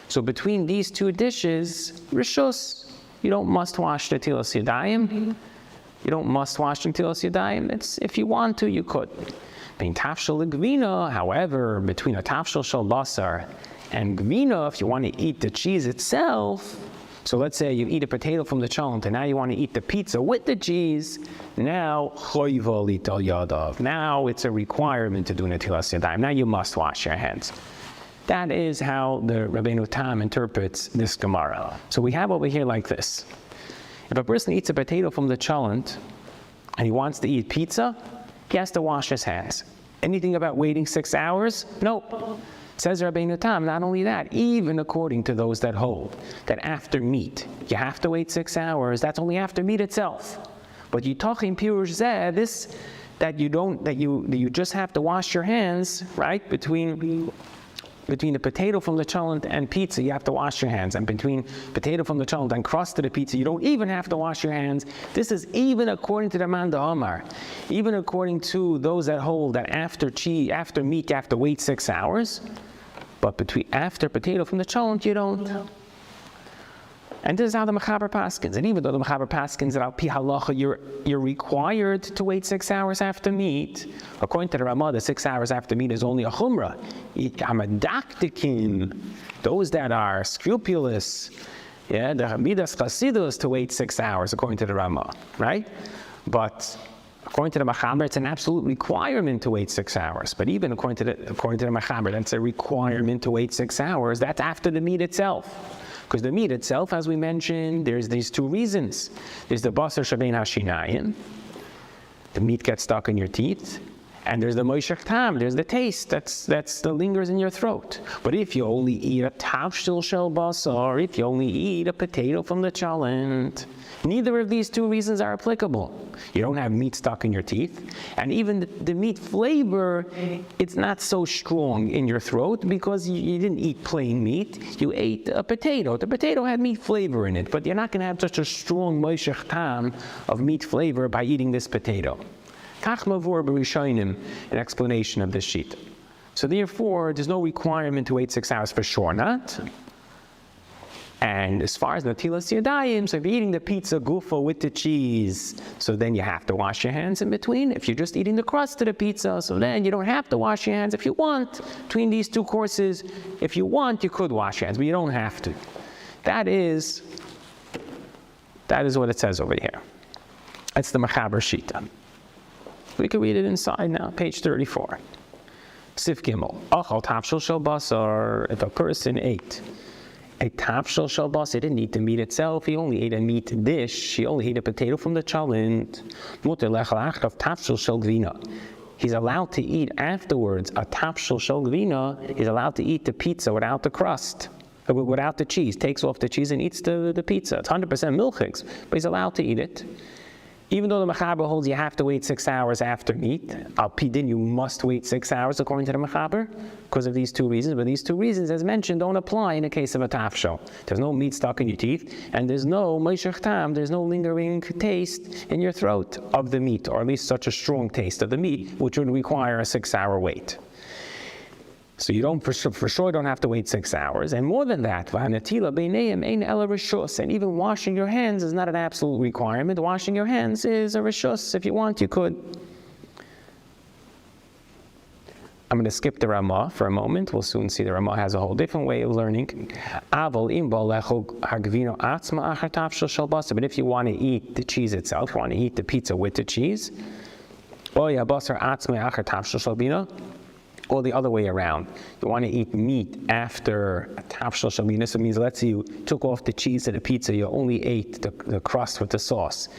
So between these two dishes, rishus, you don't must wash the netilas yadayim. You don't must wash netilas yadayim. It's, if you want to, you could. Bein tafshil gvina, however, between a tafshil shel basar and gvina, if you want to eat the cheese itself, so let's say you eat a potato from the cholent and now you want to eat the pizza with the cheese, now choivo litol yadav. Now it's a requirement to do netilas yadayim. Now you must wash your hands. That is how the Rabbeinu Tam interprets this Gemara. So we have over here like this. If a person eats a potato from the cholent and he wants to eat pizza, he has to wash his hands. Anything about waiting 6 hours? Nope. Says Rabbeinu Tam, not only that, even according to those that hold that after meat, you have to wait 6 hours, that's only after meat itself. But Yitachim Pirush Zeh, this, that you just have to wash your hands, right, between the potato from the cholent and pizza, you have to wash your hands. And between potato from the cholent and crust to the pizza, you don't even have to wash your hands. This is even according to the Man Omar, even according to those that hold that after meat, you have to wait 6 hours. But after potato from the cholent, you don't. And this is how the Mechaber paskins. And even though the Mechaber paskins that al pi halacha you're required to wait 6 hours after meat, according to the Ramah, the 6 hours after meat is only a chumrah. Hamadaktikin, those that are scrupulous, the Midas Chasidus to wait 6 hours, according to the Ramah, right? But according to the Mechaber, it's an absolute requirement to wait 6 hours. But even according to the Mechaber, that's a requirement to wait 6 hours. That's after the meat itself. Because the meat itself, as we mentioned, there's these two reasons. There's the basar shabein hashinayim, the meat gets stuck in your teeth, and there's the moishech tam, there's the taste that lingers in your throat. But if you only eat a tafshil shel basar, if you only eat a potato from the cholent, neither of these two reasons are applicable. You don't have meat stuck in your teeth, and even the meat flavor, it's not so strong in your throat because you didn't eat plain meat, you ate a potato. The potato had meat flavor in it, but you're not going to have such a strong moishech tam of meat flavor by eating this potato. Kach mavur b'rishonim, an explanation of this sheet. So therefore, there's no requirement to wait 6 hours for sure, not? And as far as netilas yadayim, so if you're eating the pizza gufa with the cheese, so then you have to wash your hands in between. If you're just eating the crust of the pizza, so then you don't have to wash your hands. If you want, between these two courses, if you want, you could wash your hands, but you don't have to. That is what it says over here. That's the Mechaber Shita. We can read it inside now, page 34. Sif Gimel. Achal tafshil shel basar, if a person ate a tafshil shel basar, he didn't eat the meat itself, he only ate a meat dish, he only ate a potato from the cholent. Muter lechal achrav tafshil shel gvina. he's allowed to eat afterwards a tafshil shel gvina. He's allowed to eat the pizza without the crust, without the cheese. Takes off the cheese and eats the pizza. It's 100% milchigs, but he's allowed to eat it. Even though the Mechaber holds you have to wait 6 hours after meat, al pidin you must wait 6 hours according to the Mechaber because of these two reasons. But these two reasons, as mentioned, don't apply in the case of a tafshel. There's no meat stuck in your teeth, and there's no meishach tam, there's no lingering taste in your throat of the meat, or at least such a strong taste of the meat, which would require a 6-hour wait. So you don't, for sure don't have to wait 6 hours. And more than that, and even washing your hands is not an absolute requirement. Washing your hands is a rishus. If you want, you could. I'm going to skip the Ramah for a moment. We'll soon see the Ramah has a whole different way of learning. But if you want to eat the cheese itself, you want to eat the pizza with the cheese, or the other way around. You want to eat meat after a tafshil shel gvina. So it means, let's say you took off the cheese of the pizza, you only ate the crust with the sauce,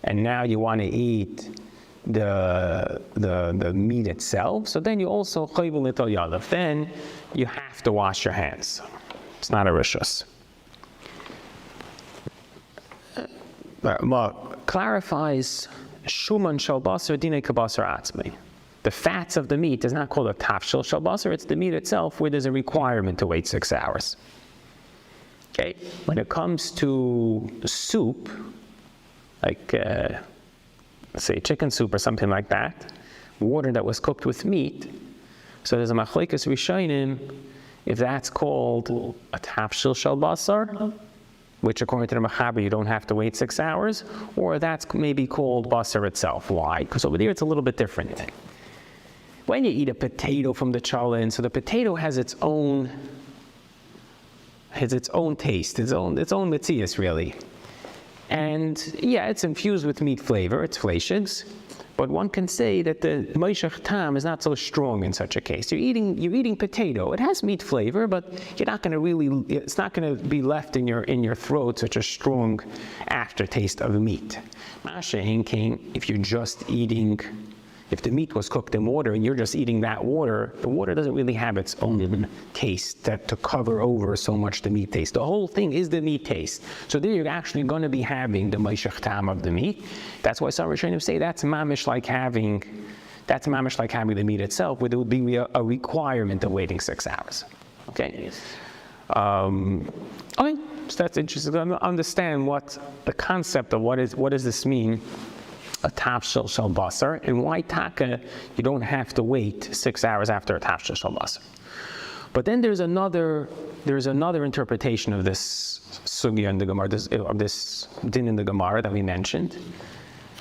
and now you want to eat the meat itself. So then you also chayvu lital yadav. Then you have to wash your hands. It's not a rishus. Clarifies shuman shel basar dinei kabasar atzmei. The fats of the meat is not called a tafshil shel basar, it's the meat itself where there's a requirement to wait 6 hours. Okay? When it comes to soup, like say chicken soup or something like that, water that was cooked with meat, so there's a machlekes rishonim if that's called a tafshil shel basar, which according to the Mechaber you don't have to wait 6 hours, or that's maybe called basar itself. Why? Because over there it's a little bit different. When you eat a potato from the challah, so the potato has its own taste, its own metzias really. And yeah, it's infused with meat flavor, it's fleishigs, but one can say that the meishach tam is not so strong in such a case. You're eating potato, it has meat flavor, but you're not going to really, it's not going to be left in your throat such a strong aftertaste of meat. Masha hinking, if you're just eating, if the meat was cooked in water and you're just eating that water, the water doesn't really have its own taste to cover over so much the meat taste. The whole thing is the meat taste. So there you're actually going to be having the meishach tam of the meat. That's why some Rishonim say that's mamish like having the meat itself, where there would be a requirement of waiting 6 hours. Okay? Okay, so that's interesting to understand what the concept of what does this mean, a tafshil shel basar, and why taka you don't have to wait 6 hours after a tafshil shel basar. But then there's another interpretation of this sugya in the Gemara, of this din in the Gemara that we mentioned.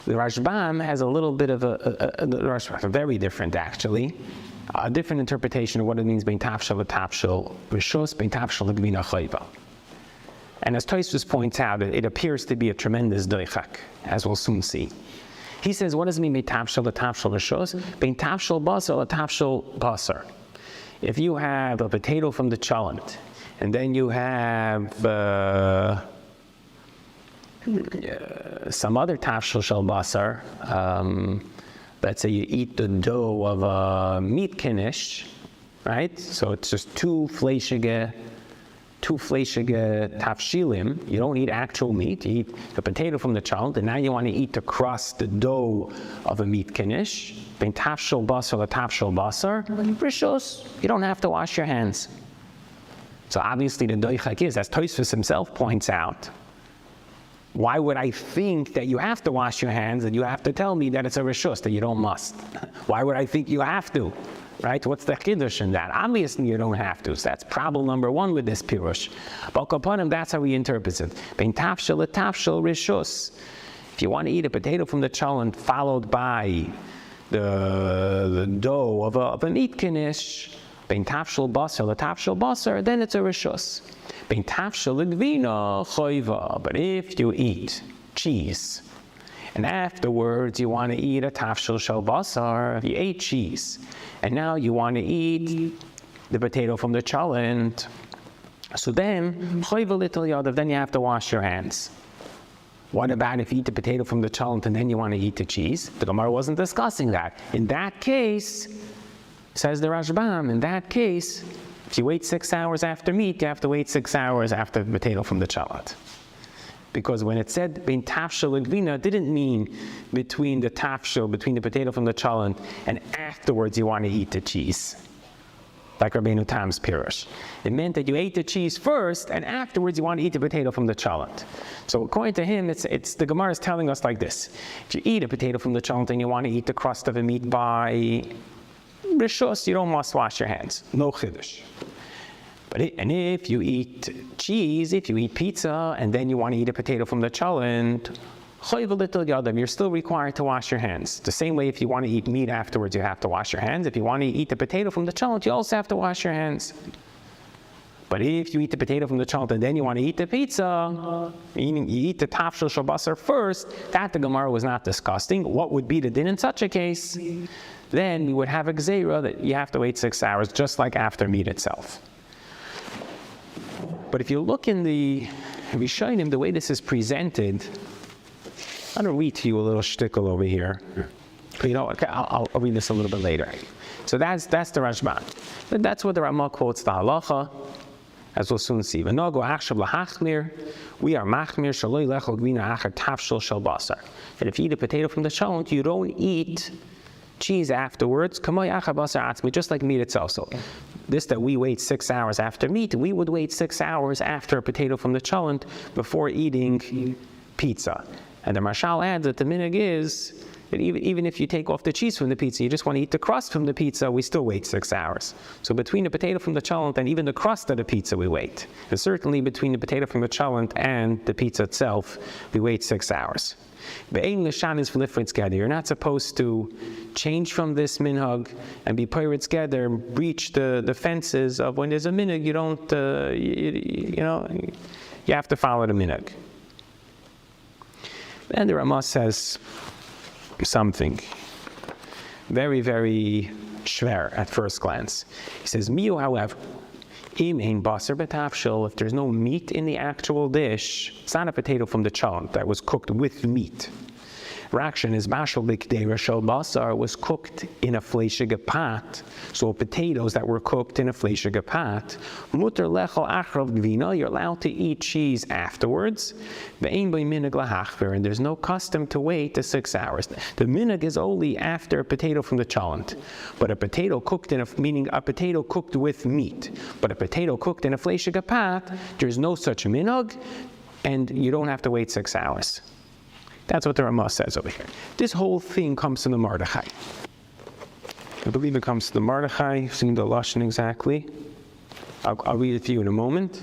The Rashbam has a little bit of a very different actually, a different interpretation of what it means bein tafshil v'tafshil rishus, bein tafshil l'gvina chayva. And as Tosfos points out, it appears to be a tremendous doichak, as we'll soon see. He says, what does it mean bein tafshil v'tafshil rishus? Bein tafshil basar v'tafshil basar. If you have a potato from the chalent, and then you have some other tafshil shel basar, let's say you eat the dough of a meat knish, right? So it's just two fleischige tafshilim. You don't eat actual meat. You eat the potato from the child, and now you want to eat the crust, the dough of a meat knish. Bein tafshil basar la tafshil basar rishus. You don't have to wash your hands. So obviously the doichak is, as Tosfos himself points out, why would I think that you have to wash your hands and you have to tell me that it's a rishus, that you don't must? Why would I think you have to? Right? What's the chiddush in that? Obviously you don't have to. So that's problem number one with this pirush. But upon him, that's how he interprets it. Bein tafshil la tafshil rishus. If you want to eat a potato from the chalent followed by the dough of a meat knish, bein tafshil basar la tafshil basar, then it's a rishus. Bein tafshil l'gvina chayva. But if you eat cheese, and afterwards you want to eat a tafshil shel basar, you ate cheese, and now you want to eat the potato from the chalent, so then chayva lital yadav, then you have to wash your hands. What about if you eat the potato from the cholent and then you want to eat the cheese? The Gemara wasn't discussing that. In that case, says the Rashbam, in that case, if you wait 6 hours after meat, you have to wait 6 hours after the potato from the cholent. Because when it said bein tafshel and gvina, it didn't mean between the tafshel, between the potato from the cholent, and afterwards you want to eat the cheese, like Rabbeinu Tam's pirush. It meant that you ate the cheese first, and afterwards you want to eat the potato from the cholent. So according to him, it's the Gemara is telling us like this: if you eat a potato from the cholent and you want to eat the crust of a meat by rishus, you don't must wash your hands. No chiddush. And if you eat cheese, if you eat pizza, and then you want to eat a potato from the cholent, you're still required to wash your hands. The same way if you want to eat meat afterwards, you have to wash your hands. If you want to eat the potato from the cholent, you also have to wash your hands. But if you eat the potato from the cholent and then you want to eat the pizza, meaning you eat the tafshel shel basar first, that the Gemara was not discussing. What would be the din in such a case? Then we would have a gzeira that you have to wait 6 hours, just like after meat itself. But if you look in the Rishonim, the way this is presented, I'm going to read to you a little shtickle over here. But okay, I'll read this a little bit later. So that's the Rashban. But that's what the Ramah quotes the halacha, as we'll soon see. We are machmir shaloi lechol gvina achar tafshel shel basar. And if you eat a potato from the cholent, you don't eat cheese afterwards, just like meat itself. So this that we wait 6 hours after meat, we would wait 6 hours after a potato from the cholent before eating pizza. And the Marshal adds that the minhag is that even if you take off the cheese from the pizza, you just want to eat the crust from the pizza, we still wait 6 hours. So between the potato from the cholent and even the crust of the pizza, we wait. And certainly between the potato from the cholent and the pizza itself, we wait 6 hours. You're not supposed to change from this minhag and be pirates together, breach the fences of when there's a minhag. You don't, you have to follow the minhag. And the Ramah says something very, very schwer at first glance. He says, Miu, however, im ein basar betafshel, if there's no meat in the actual dish, it's not a potato from the cholent that was cooked with meat. Reaction is mashal b'kdeira shel basar, was cooked in a fleshige pot. So potatoes that were cooked in a fleshige pot. Muter lechol achrav gvina, you're allowed to eat cheese afterwards. Ve'ein b'y minhag lahachver, and there's no custom to wait the 6 hours. The minhag is only after a potato from the cholent. But a potato cooked meaning a potato cooked with meat. But a potato cooked in a fleshige pot, there's no such minhag, and you don't have to wait 6 hours. That's what the Ramah says over here. This whole thing comes from the Mordechai. I believe it comes to the Mordechai. I've seen the Lashon exactly. I'll read it to you in a moment.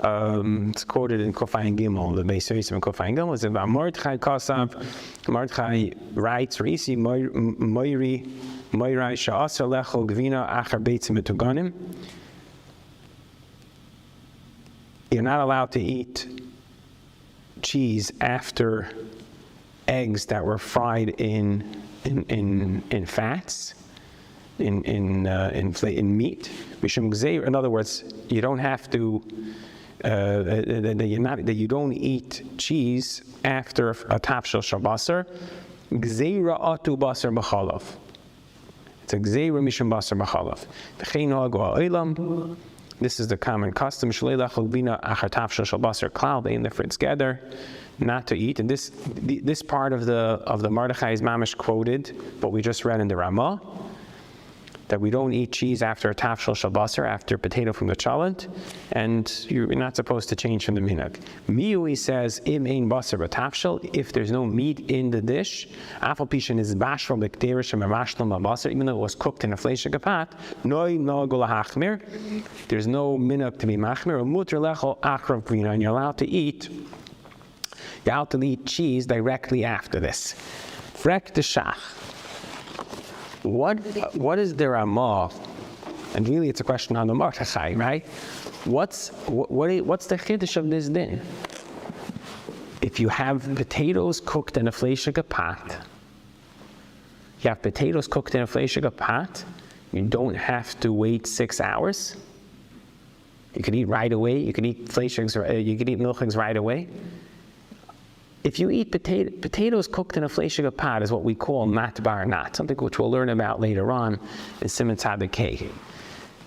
It's quoted in Kofayin Gimel, the Beis Yosef in Kofayin Gimel. It's about Mordechai Kasav. Mordechai writes, Reisi Moiri Sha'asa Lechol Gvina Achar Beitzim Etuganim. You're not allowed to eat cheese after eggs that were fried in fats, in meat. In other words, you don't have to. That you don't eat cheese after a tafshel shel basar. Gzeira atu basar b'chalav. It's a gzeira mishum basar b'chalav. V'chein ha'agu ha'olam. This is the common custom. Shlei lechol gvina achar tafshel shel basar klal. They in the fritz together, not to eat. And this part of the Mordechai is mamish quoted, what we just read in the Ramah, that we don't eat cheese after a tafshel shel basar, after potato from the cholent, and you're not supposed to change from the minhag. Miui says, im ein basar b'tafshel, if there's no meat in the dish, afal pishin is bashval b'kderish and mamashlam b'basar, even though it was cooked in a fleshige pot, noi nagul hachmir, there's no minhag to be machmir, or muter lechol achrav gvina, and you're allowed to eat cheese directly after this. Frek de shach. What is the Ramah? And really, it's a question on the Mordechai, right? What's the chiddush of this din? If you have potatoes cooked in a fleshige pot, you don't have to wait 6 hours. You could eat right away. You could eat milchigs right away. if you eat potatoes cooked in a fleshige pot is what we call mat bar nat, something which we'll learn about later on in Siman Tzaddik K.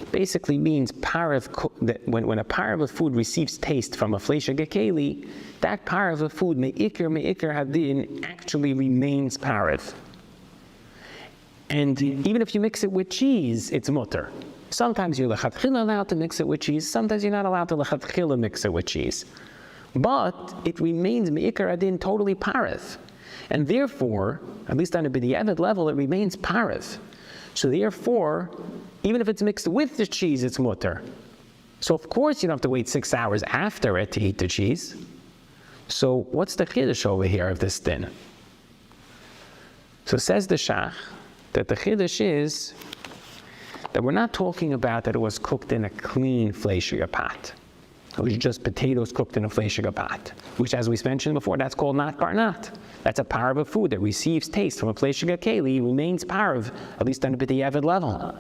It basically means that when a par of food receives taste from a fleshige keli, that par of food me'ikr hadin actually remains parav. And even if you mix it with cheese, it's mutter. Sometimes you're lechatchila allowed to mix it with cheese, sometimes you're not allowed to lechatchila mix it with cheese. But it remains me'ikar adin totally parav. And therefore, at least on a b'diavad level, it remains parav. So therefore, even if it's mixed with the cheese, it's mutter. So of course you don't have to wait 6 hours after it to eat the cheese. So what's the chiddush over here of this din? So says the shach that the chiddush is that we're not talking about that it was cooked in a clean fleshige pot. It was just potatoes cooked in a fleshige pot, which, as we mentioned before, that's called not barnat. That's a parav of food that receives taste from a fleshige keli, remains parav, at least on a b'diavad level.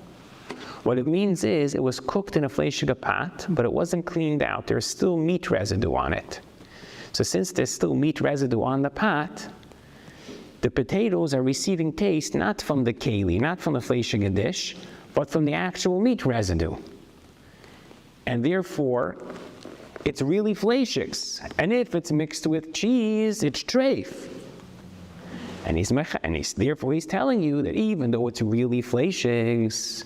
What it means is it was cooked in a fleshige pot, but it wasn't cleaned out. There's still meat residue on it. So since there's still meat residue on the pot, the potatoes are receiving taste not from the keli, not from the fleshige dish, but from the actual meat residue. And therefore, it's really fleshigs. And if it's mixed with cheese, it's treif. And therefore he's telling you that even though it's really fleshigs,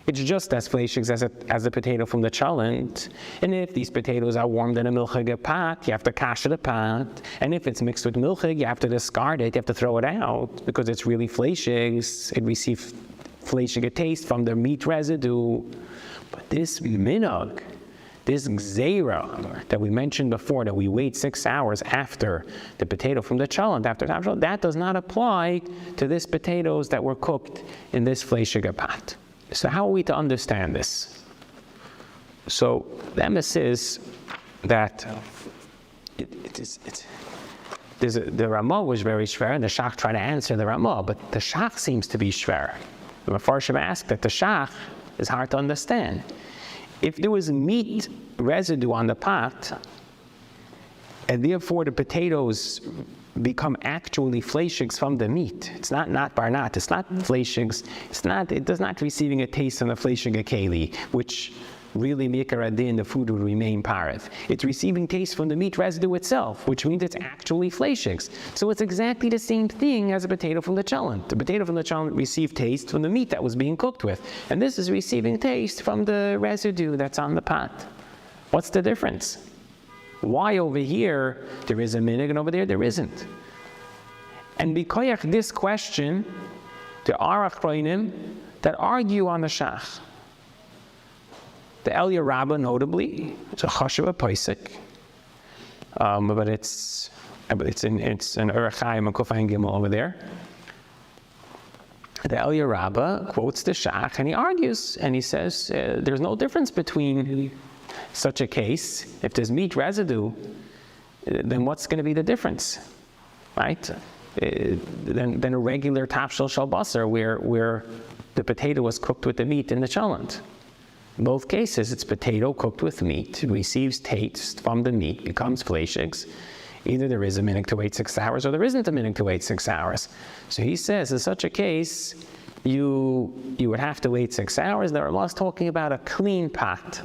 it's just as fleshigs as a potato from the cholent. And if these potatoes are warmed in a milchige pot, you have to kasher the pot. And if it's mixed with milchig, you have to discard it, you have to throw it out, because it's really fleshigs. It receives fleshige taste from the meat residue. But this minog, this gzeira that we mentioned before, that we wait 6 hours after the potato from the cholent, that does not apply to these potatoes that were cooked in this fleshige pot. So how are we to understand this? So the emes is that the Ramah was very shver, and the Shach tried to answer the Ramah, but the Shach seems to be shver. The Mefarshim asked that the Shach is hard to understand. If there was meat residue on the pot, and therefore the potatoes become actually fleshigs from the meat, it's not barnat, it's not fleshigs, it does not receiving a taste on the fleshige keli, which really mikar adin, the food would remain parav. It's receiving taste from the meat residue itself, which means it's actually fleshigs. So it's exactly the same thing as a potato from the cholent. The potato from the cholent received taste from the meat that was being cooked with, and this is receiving taste from the residue that's on the pot. What's the difference? Why over here there is a minig and over there there isn't? And because this question, there are achronim that argue on the shach. The Elia Rabbah, notably, it's a chashuva paisik, but it's an Urach Chaim and Kufay Gimel over there. The Elia Rabbah quotes the Shach and he argues and he says there's no difference between such a case. If there's meat residue, then what's going to be the difference, right? Than a regular tafshel shel basar where the potato was cooked with the meat in the cholent. In both cases, it's potato cooked with meat, receives taste from the meat, becomes fleshigs. Either there is a minig to wait 6 hours or there isn't a minig to wait 6 hours. So he says, in such a case, you would have to wait 6 hours. The Ramah is talking about a clean pot.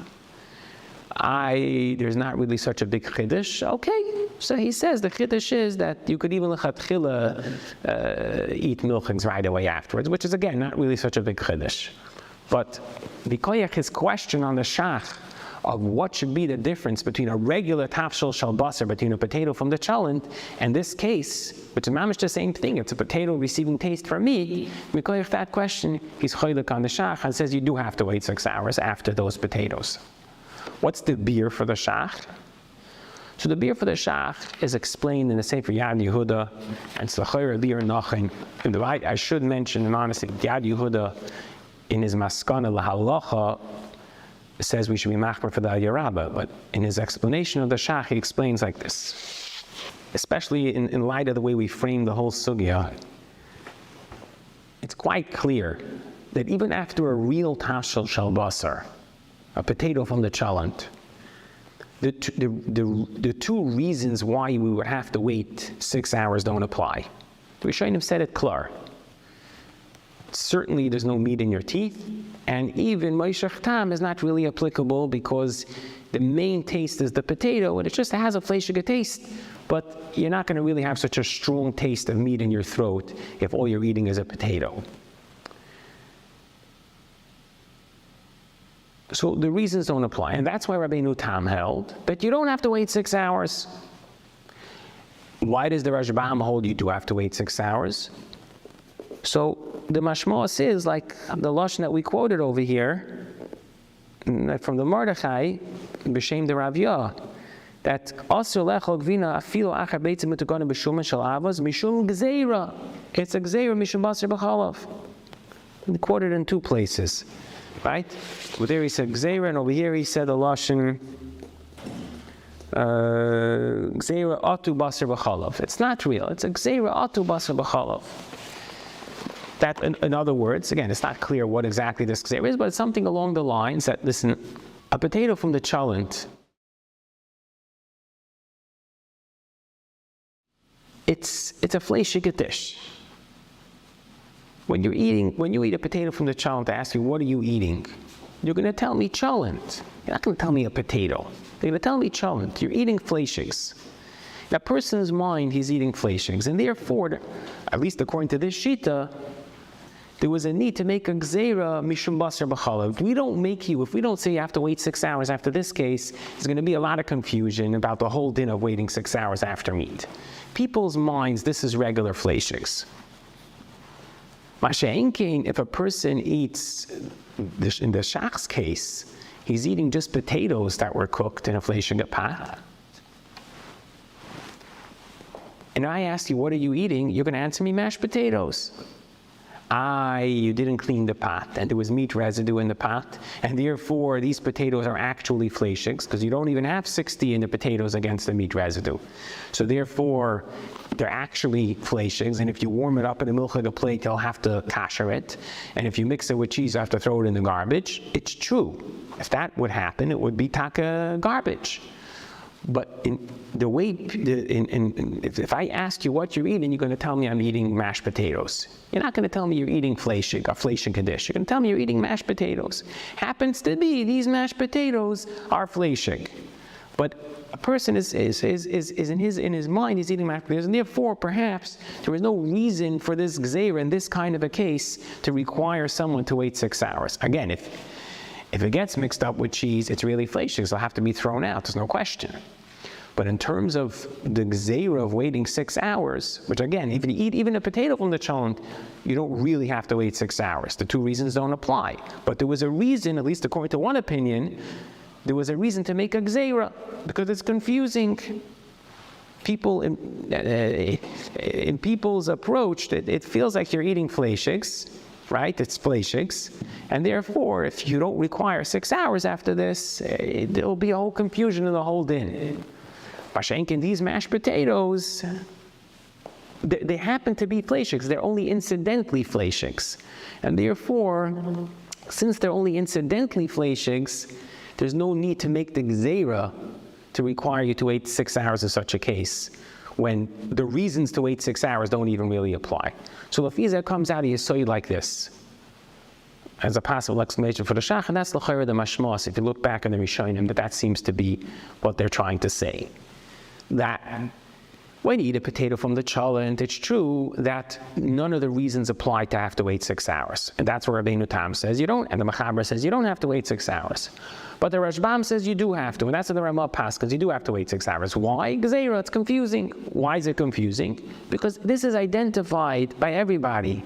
There's not really such a big chiddush. Okay, so he says the chiddush is that you could even lechatchila eat milchigs right away afterwards, which is again not really such a big chiddush. But because his question on the shach of what should be the difference between a regular tafshel shel basar, between a potato from the cholent, and this case, which is mamish the same thing, it's a potato receiving taste from meat, because of that question, he's choylek on the shach and says you do have to wait 6 hours after those potatoes. What's the beer for the shach? So the beer for the shach is explained in the Sefer Yad Yehuda, and it's the Chayr Beer Nachin. I should mention, and honestly, Yad Yehuda, in his Maskana Lahalacha, says we should be machmer for the Elia Rabbah, but in his explanation of the shach, he explains like this, especially in light of the way we frame the whole sugya. It's quite clear that even after a real tafshel shel basar, a potato from the cholent, the two reasons why we would have to wait 6 hours don't apply. The Rishonim said it klar. Certainly there's no meat in your teeth, and even Moishach Tam is not really applicable because the main taste is the potato, and it just has a fleishige taste, but you're not going to really have such a strong taste of meat in your throat if all you're eating is a potato. So the reasons don't apply, and that's why Rabbeinu Tam held that you don't have to wait 6 hours. Why does the Rashbam hold you do have to wait 6 hours? So the mashmos is like the lashon that we quoted over here from the Mordechai, b'shem the Rav Yah, that asur lechol gvina afilu achar beitzim mitugana b'shumen shel avos mishum gzeira. It's a gzeira mishum basar b'chalav. We quoted in two places, right? Over there he said gzeira, and over here he said the lashon gzeira atu basar b'chalav. It's not real. It's a gzeira atu basar b'chalav. That, in other words, again, it's not clear what exactly this gzeira is, but it's something along the lines that, listen, a potato from the cholent, it's a fleishige dish. When you eat a potato from the cholent, I ask you, what are you eating? You're going to tell me cholent. You're not going to tell me a potato. You're going to tell me cholent. You're eating fleishigs. That person's mind, he's eating fleishigs, and therefore, at least according to this shita, there was a need to make a gzeira mishum basar b'chalav. We don't make you, if we don't say you have to wait 6 hours after this case, there's going to be a lot of confusion about the whole din of waiting 6 hours after meat. People's minds, this is regular fleishigs. Masha'inkein, if a person eats, in the shach's case, he's eating just potatoes that were cooked in a fleishige pot. And I ask you, what are you eating? You're going to answer me mashed potatoes. You didn't clean the pot, and there was meat residue in the pot, and therefore these potatoes are actually fleishigs, because you don't even have 60 in the potatoes against the meat residue. So therefore, they're actually fleishigs, and if you warm it up in a milchige plate, you'll have to kasher it, and if you mix it with cheese, you have to throw it in the garbage. It's true. If that would happen, it would be taka garbage. But if I ask you what you're eating, you're going to tell me I'm eating mashed potatoes. You're not going to tell me you're eating fleishig, a fleishig dish. You're going to tell me you're eating mashed potatoes. Happens to be these mashed potatoes are fleishig, but a person is in his mind he's eating mashed potatoes, and therefore perhaps there is no reason for this gzeira in this kind of a case to require someone to wait 6 hours. Again, if it gets mixed up with cheese, it's really fleishig, so it'll have to be thrown out, there's no question. But in terms of the gzeira of waiting 6 hours, which again, if you eat even a potato from the cholent, you don't really have to wait 6 hours. The two reasons don't apply. But there was a reason, at least according to one opinion, there was a reason to make a gzeira, because it's confusing. People, in people's approach, it feels like you're eating fleishigs, right? It's fleishigs, and therefore, if you don't require 6 hours after this, there'll be a whole confusion in the whole din. Bashenkin, these mashed potatoes, they happen to be fleishigs. They're only incidentally fleishigs, and therefore, since they're only incidentally fleishigs, there's no need to make the gzeira to require you to wait 6 hours in such a case, when the reasons to wait 6 hours don't even really apply. So Lafiza comes out of Yisoid like this, as a possible explanation for the Shach, and that's l'chayra the mashmos. If you look back in the Rishonim, that seems to be what they're trying to say. That when you eat a potato from the cholent, it's true that none of the reasons apply to have to wait 6 hours. And that's where Rabbeinu Tam says you don't, and the Mechaber says you don't have to wait 6 hours. But the Rashbam says you do have to, and that's what the Ramah passed, because you do have to wait 6 hours. Why? Gzeira, it's confusing. Why is it confusing? Because this is identified by everybody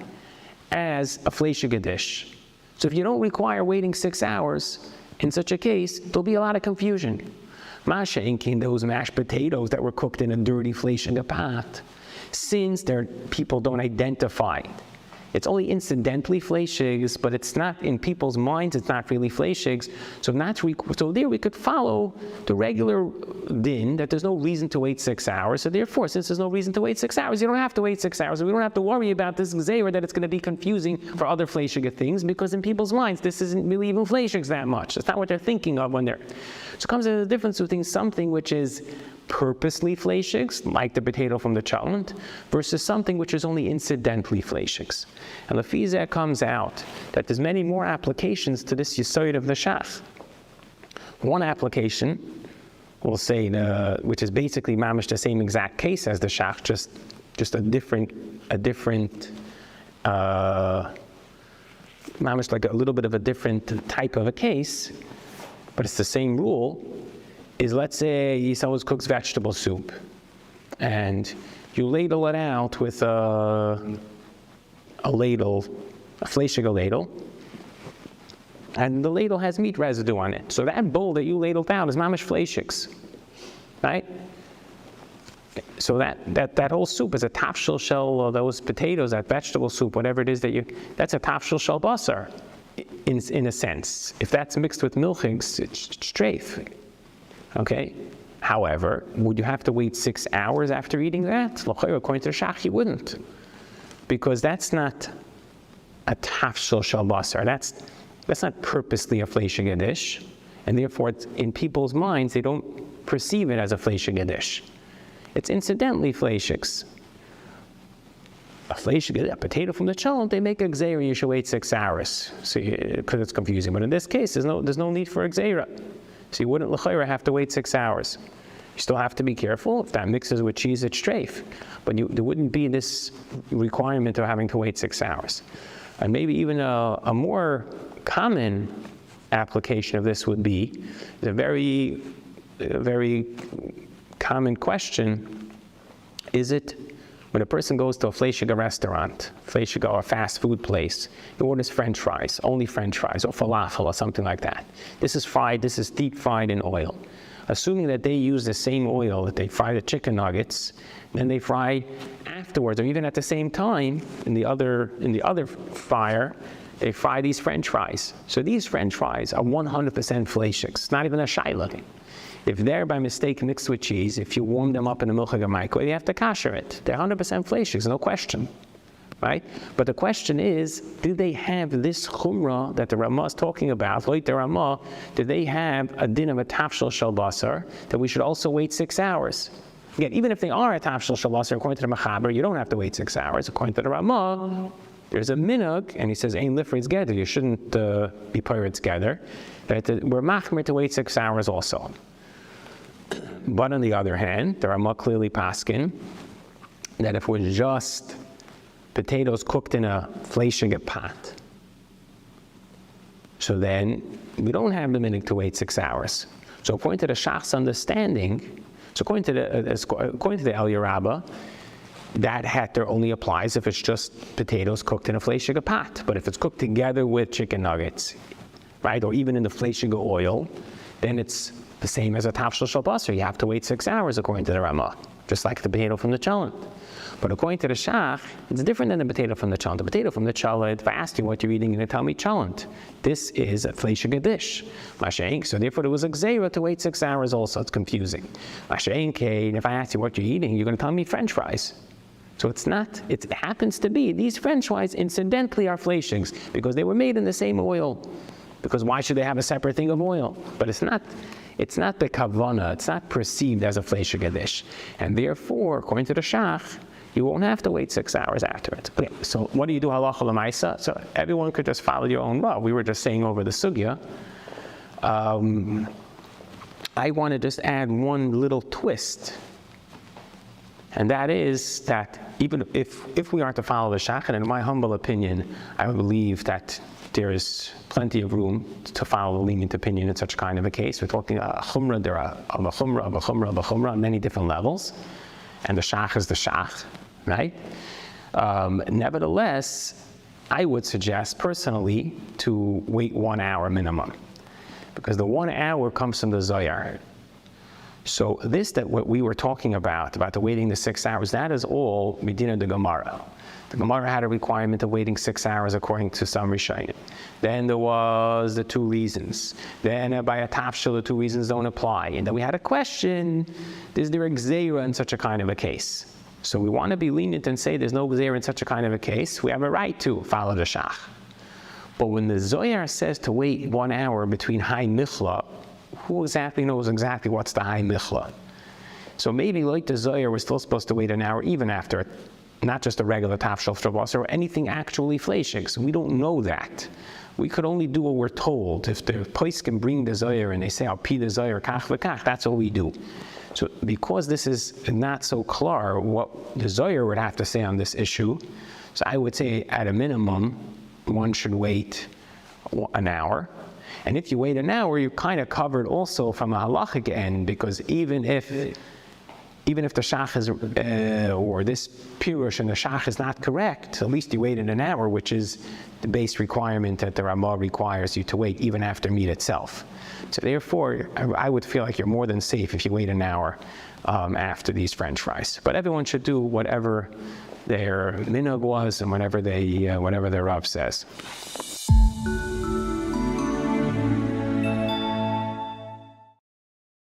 as a fleishige dish. So if you don't require waiting 6 hours, in such a case, there'll be a lot of confusion. Masha'inkin, those mashed potatoes that were cooked in a dirty fleishige pot, since people don't identify It's only incidentally fleishigs, but it's not, in people's minds, it's not really fleishigs. So there we could follow the regular din that there's no reason to wait 6 hours. So therefore, since there's no reason to wait 6 hours, you don't have to wait 6 hours. We don't have to worry about this gzeira that it's going to be confusing for other fleishiga things, because in people's minds, this isn't really even fleishigs that much. That's not what they're thinking of when they're. So comes the difference between something which is purposely fleishigs, like the potato from the cholent, versus something which is only incidentally fleishigs. And Lefizeh comes out that there's many more applications to this yisoid of the shach. One application, we'll say, which is basically mamish the same exact case as the shach, just a different mamish like a little bit of a different type of a case, but it's the same rule. Is, let's say someone cooks vegetable soup and you ladle it out with a ladle, a fleishiga ladle, and the ladle has meat residue on it. So that bowl that you ladled out is mamish fleishigs, right? So that whole soup is a tafshil shel of those potatoes, that vegetable soup, whatever it is that's a tafshil shel basar, in a sense. If that's mixed with milchigs, it's strafe. Okay. However, would you have to wait 6 hours after eating that? According to the shach, you wouldn't, because that's not a tafshil shel basar. That's not purposely a fleishiga dish, and therefore, it's, in people's minds, they don't perceive it as a fleishiga dish. It's incidentally fleishigs. A potato from the cholent, they make a gzeira. You should wait 6 hours, because it's confusing. But in this case, there's no need for a gzeira. So you wouldn't l'chayra have to wait 6 hours. You still have to be careful. If that mixes with cheese, it's strafe. But there wouldn't be this requirement of having to wait 6 hours. And maybe even a more common application of this would be a very common question: is it when a person goes to a fleishiga restaurant, fleishiga or fast food place, he orders French fries, only French fries, or falafel or something like that. This is deep fried in oil. Assuming that they use the same oil that they fry the chicken nuggets, then they fry afterwards, or even at the same time in the other fire, they fry these French fries. So these French fries are 100% fleishigs. It's not even a shaila. If they're by mistake mixed with cheese, if you warm them up in the milchiga microwave, you have to kasher it. They're 100% fleishigs, no question, right? But the question is, do they have this chumrah that the Ramah is talking about? Like the Ramah, do they have a din of a tafshil shel basar that we should also wait 6 hours? Again, even if they are a tafshil shel basar, according to the Mechaber, you don't have to wait 6 hours. According to the Ramah, there's a minhag, and he says, "Ein lifritz gather." You shouldn't be pirates gather. That we're machmir to wait 6 hours also. But on the other hand, there are more clearly paskin that if it was just potatoes cooked in a fleishiga pot, so then we don't have the minhag to wait 6 hours. So according to the shach's understanding, according to the El Yerabba, that heter only applies if it's just potatoes cooked in a fleishiga pot. But if it's cooked together with chicken nuggets, right, or even in the fleishiga oil, then it's the same as a tafshil shel basar. You have to wait 6 hours according to the Ramah, just like the potato from the cholent. But according to the shach, it's different than the potato from the cholent. The potato from the cholent, if I ask you what you're eating, you're going to tell me cholent. This is a fleishiga dish. So therefore there was a gzeira to wait 6 hours also. It's confusing. If I ask you what you're eating, you're going to tell me French fries. So it happens to be, these French fries incidentally are fleishigs because they were made in the same oil. Because why should they have a separate thing of oil? But it's not the kavana, it's not perceived as a fleishiga dish. And therefore, according to the shach, you won't have to wait 6 hours after it. Okay, so what do you do halacha l'maisa? So everyone could just follow your own law. We were just saying over the sugya. I want to just add one little twist. And that is that even if we are to follow the shach, and in my humble opinion, I believe that there is plenty of room to follow the lenient opinion in such kind of a case. We're talking chumrah, there are of a chumrah on many different levels, and the shach is the shach, right? Nevertheless, I would suggest personally to wait 1 hour minimum, because the 1 hour comes from the Zohar. So this, that what we were talking about the waiting the 6 hours, that is all Medina de Gemara. The Gemara had a requirement of waiting 6 hours according to some Rishonim. Then there was the 2 reasons. Then by a tafshil, the 2 reasons don't apply. And then we had a question, is there a gzeira in such a kind of a case? So we want to be lenient and say there's no gzeira in such a kind of a case. We have a right to follow the shach. But when the Zohar says to wait 1 hour between high michla, who exactly knows exactly what's the high michla? So maybe like the Zohar, we're still supposed to wait an hour even after it. Not just a regular tafshil shtravasa or anything actually fleshig. So we don't know that. We could only do what we're told. If the place can bring the Zohar and they say, I'll pee the Zohar, kach v'kach, that's all we do. So because this is not so clear what the Zohar would have to say on this issue, so I would say at a minimum, one should wait an hour. And if you wait an hour, you're kind of covered also from a halachic end, because even if the shach is, or this pirush and the shach is not correct, at least you waited an hour, which is the base requirement that the Ramah requires you to wait even after meat itself. So therefore, I would feel like you're more than safe if you wait an hour after these French fries. But everyone should do whatever their minhag was and whatever their Rav says.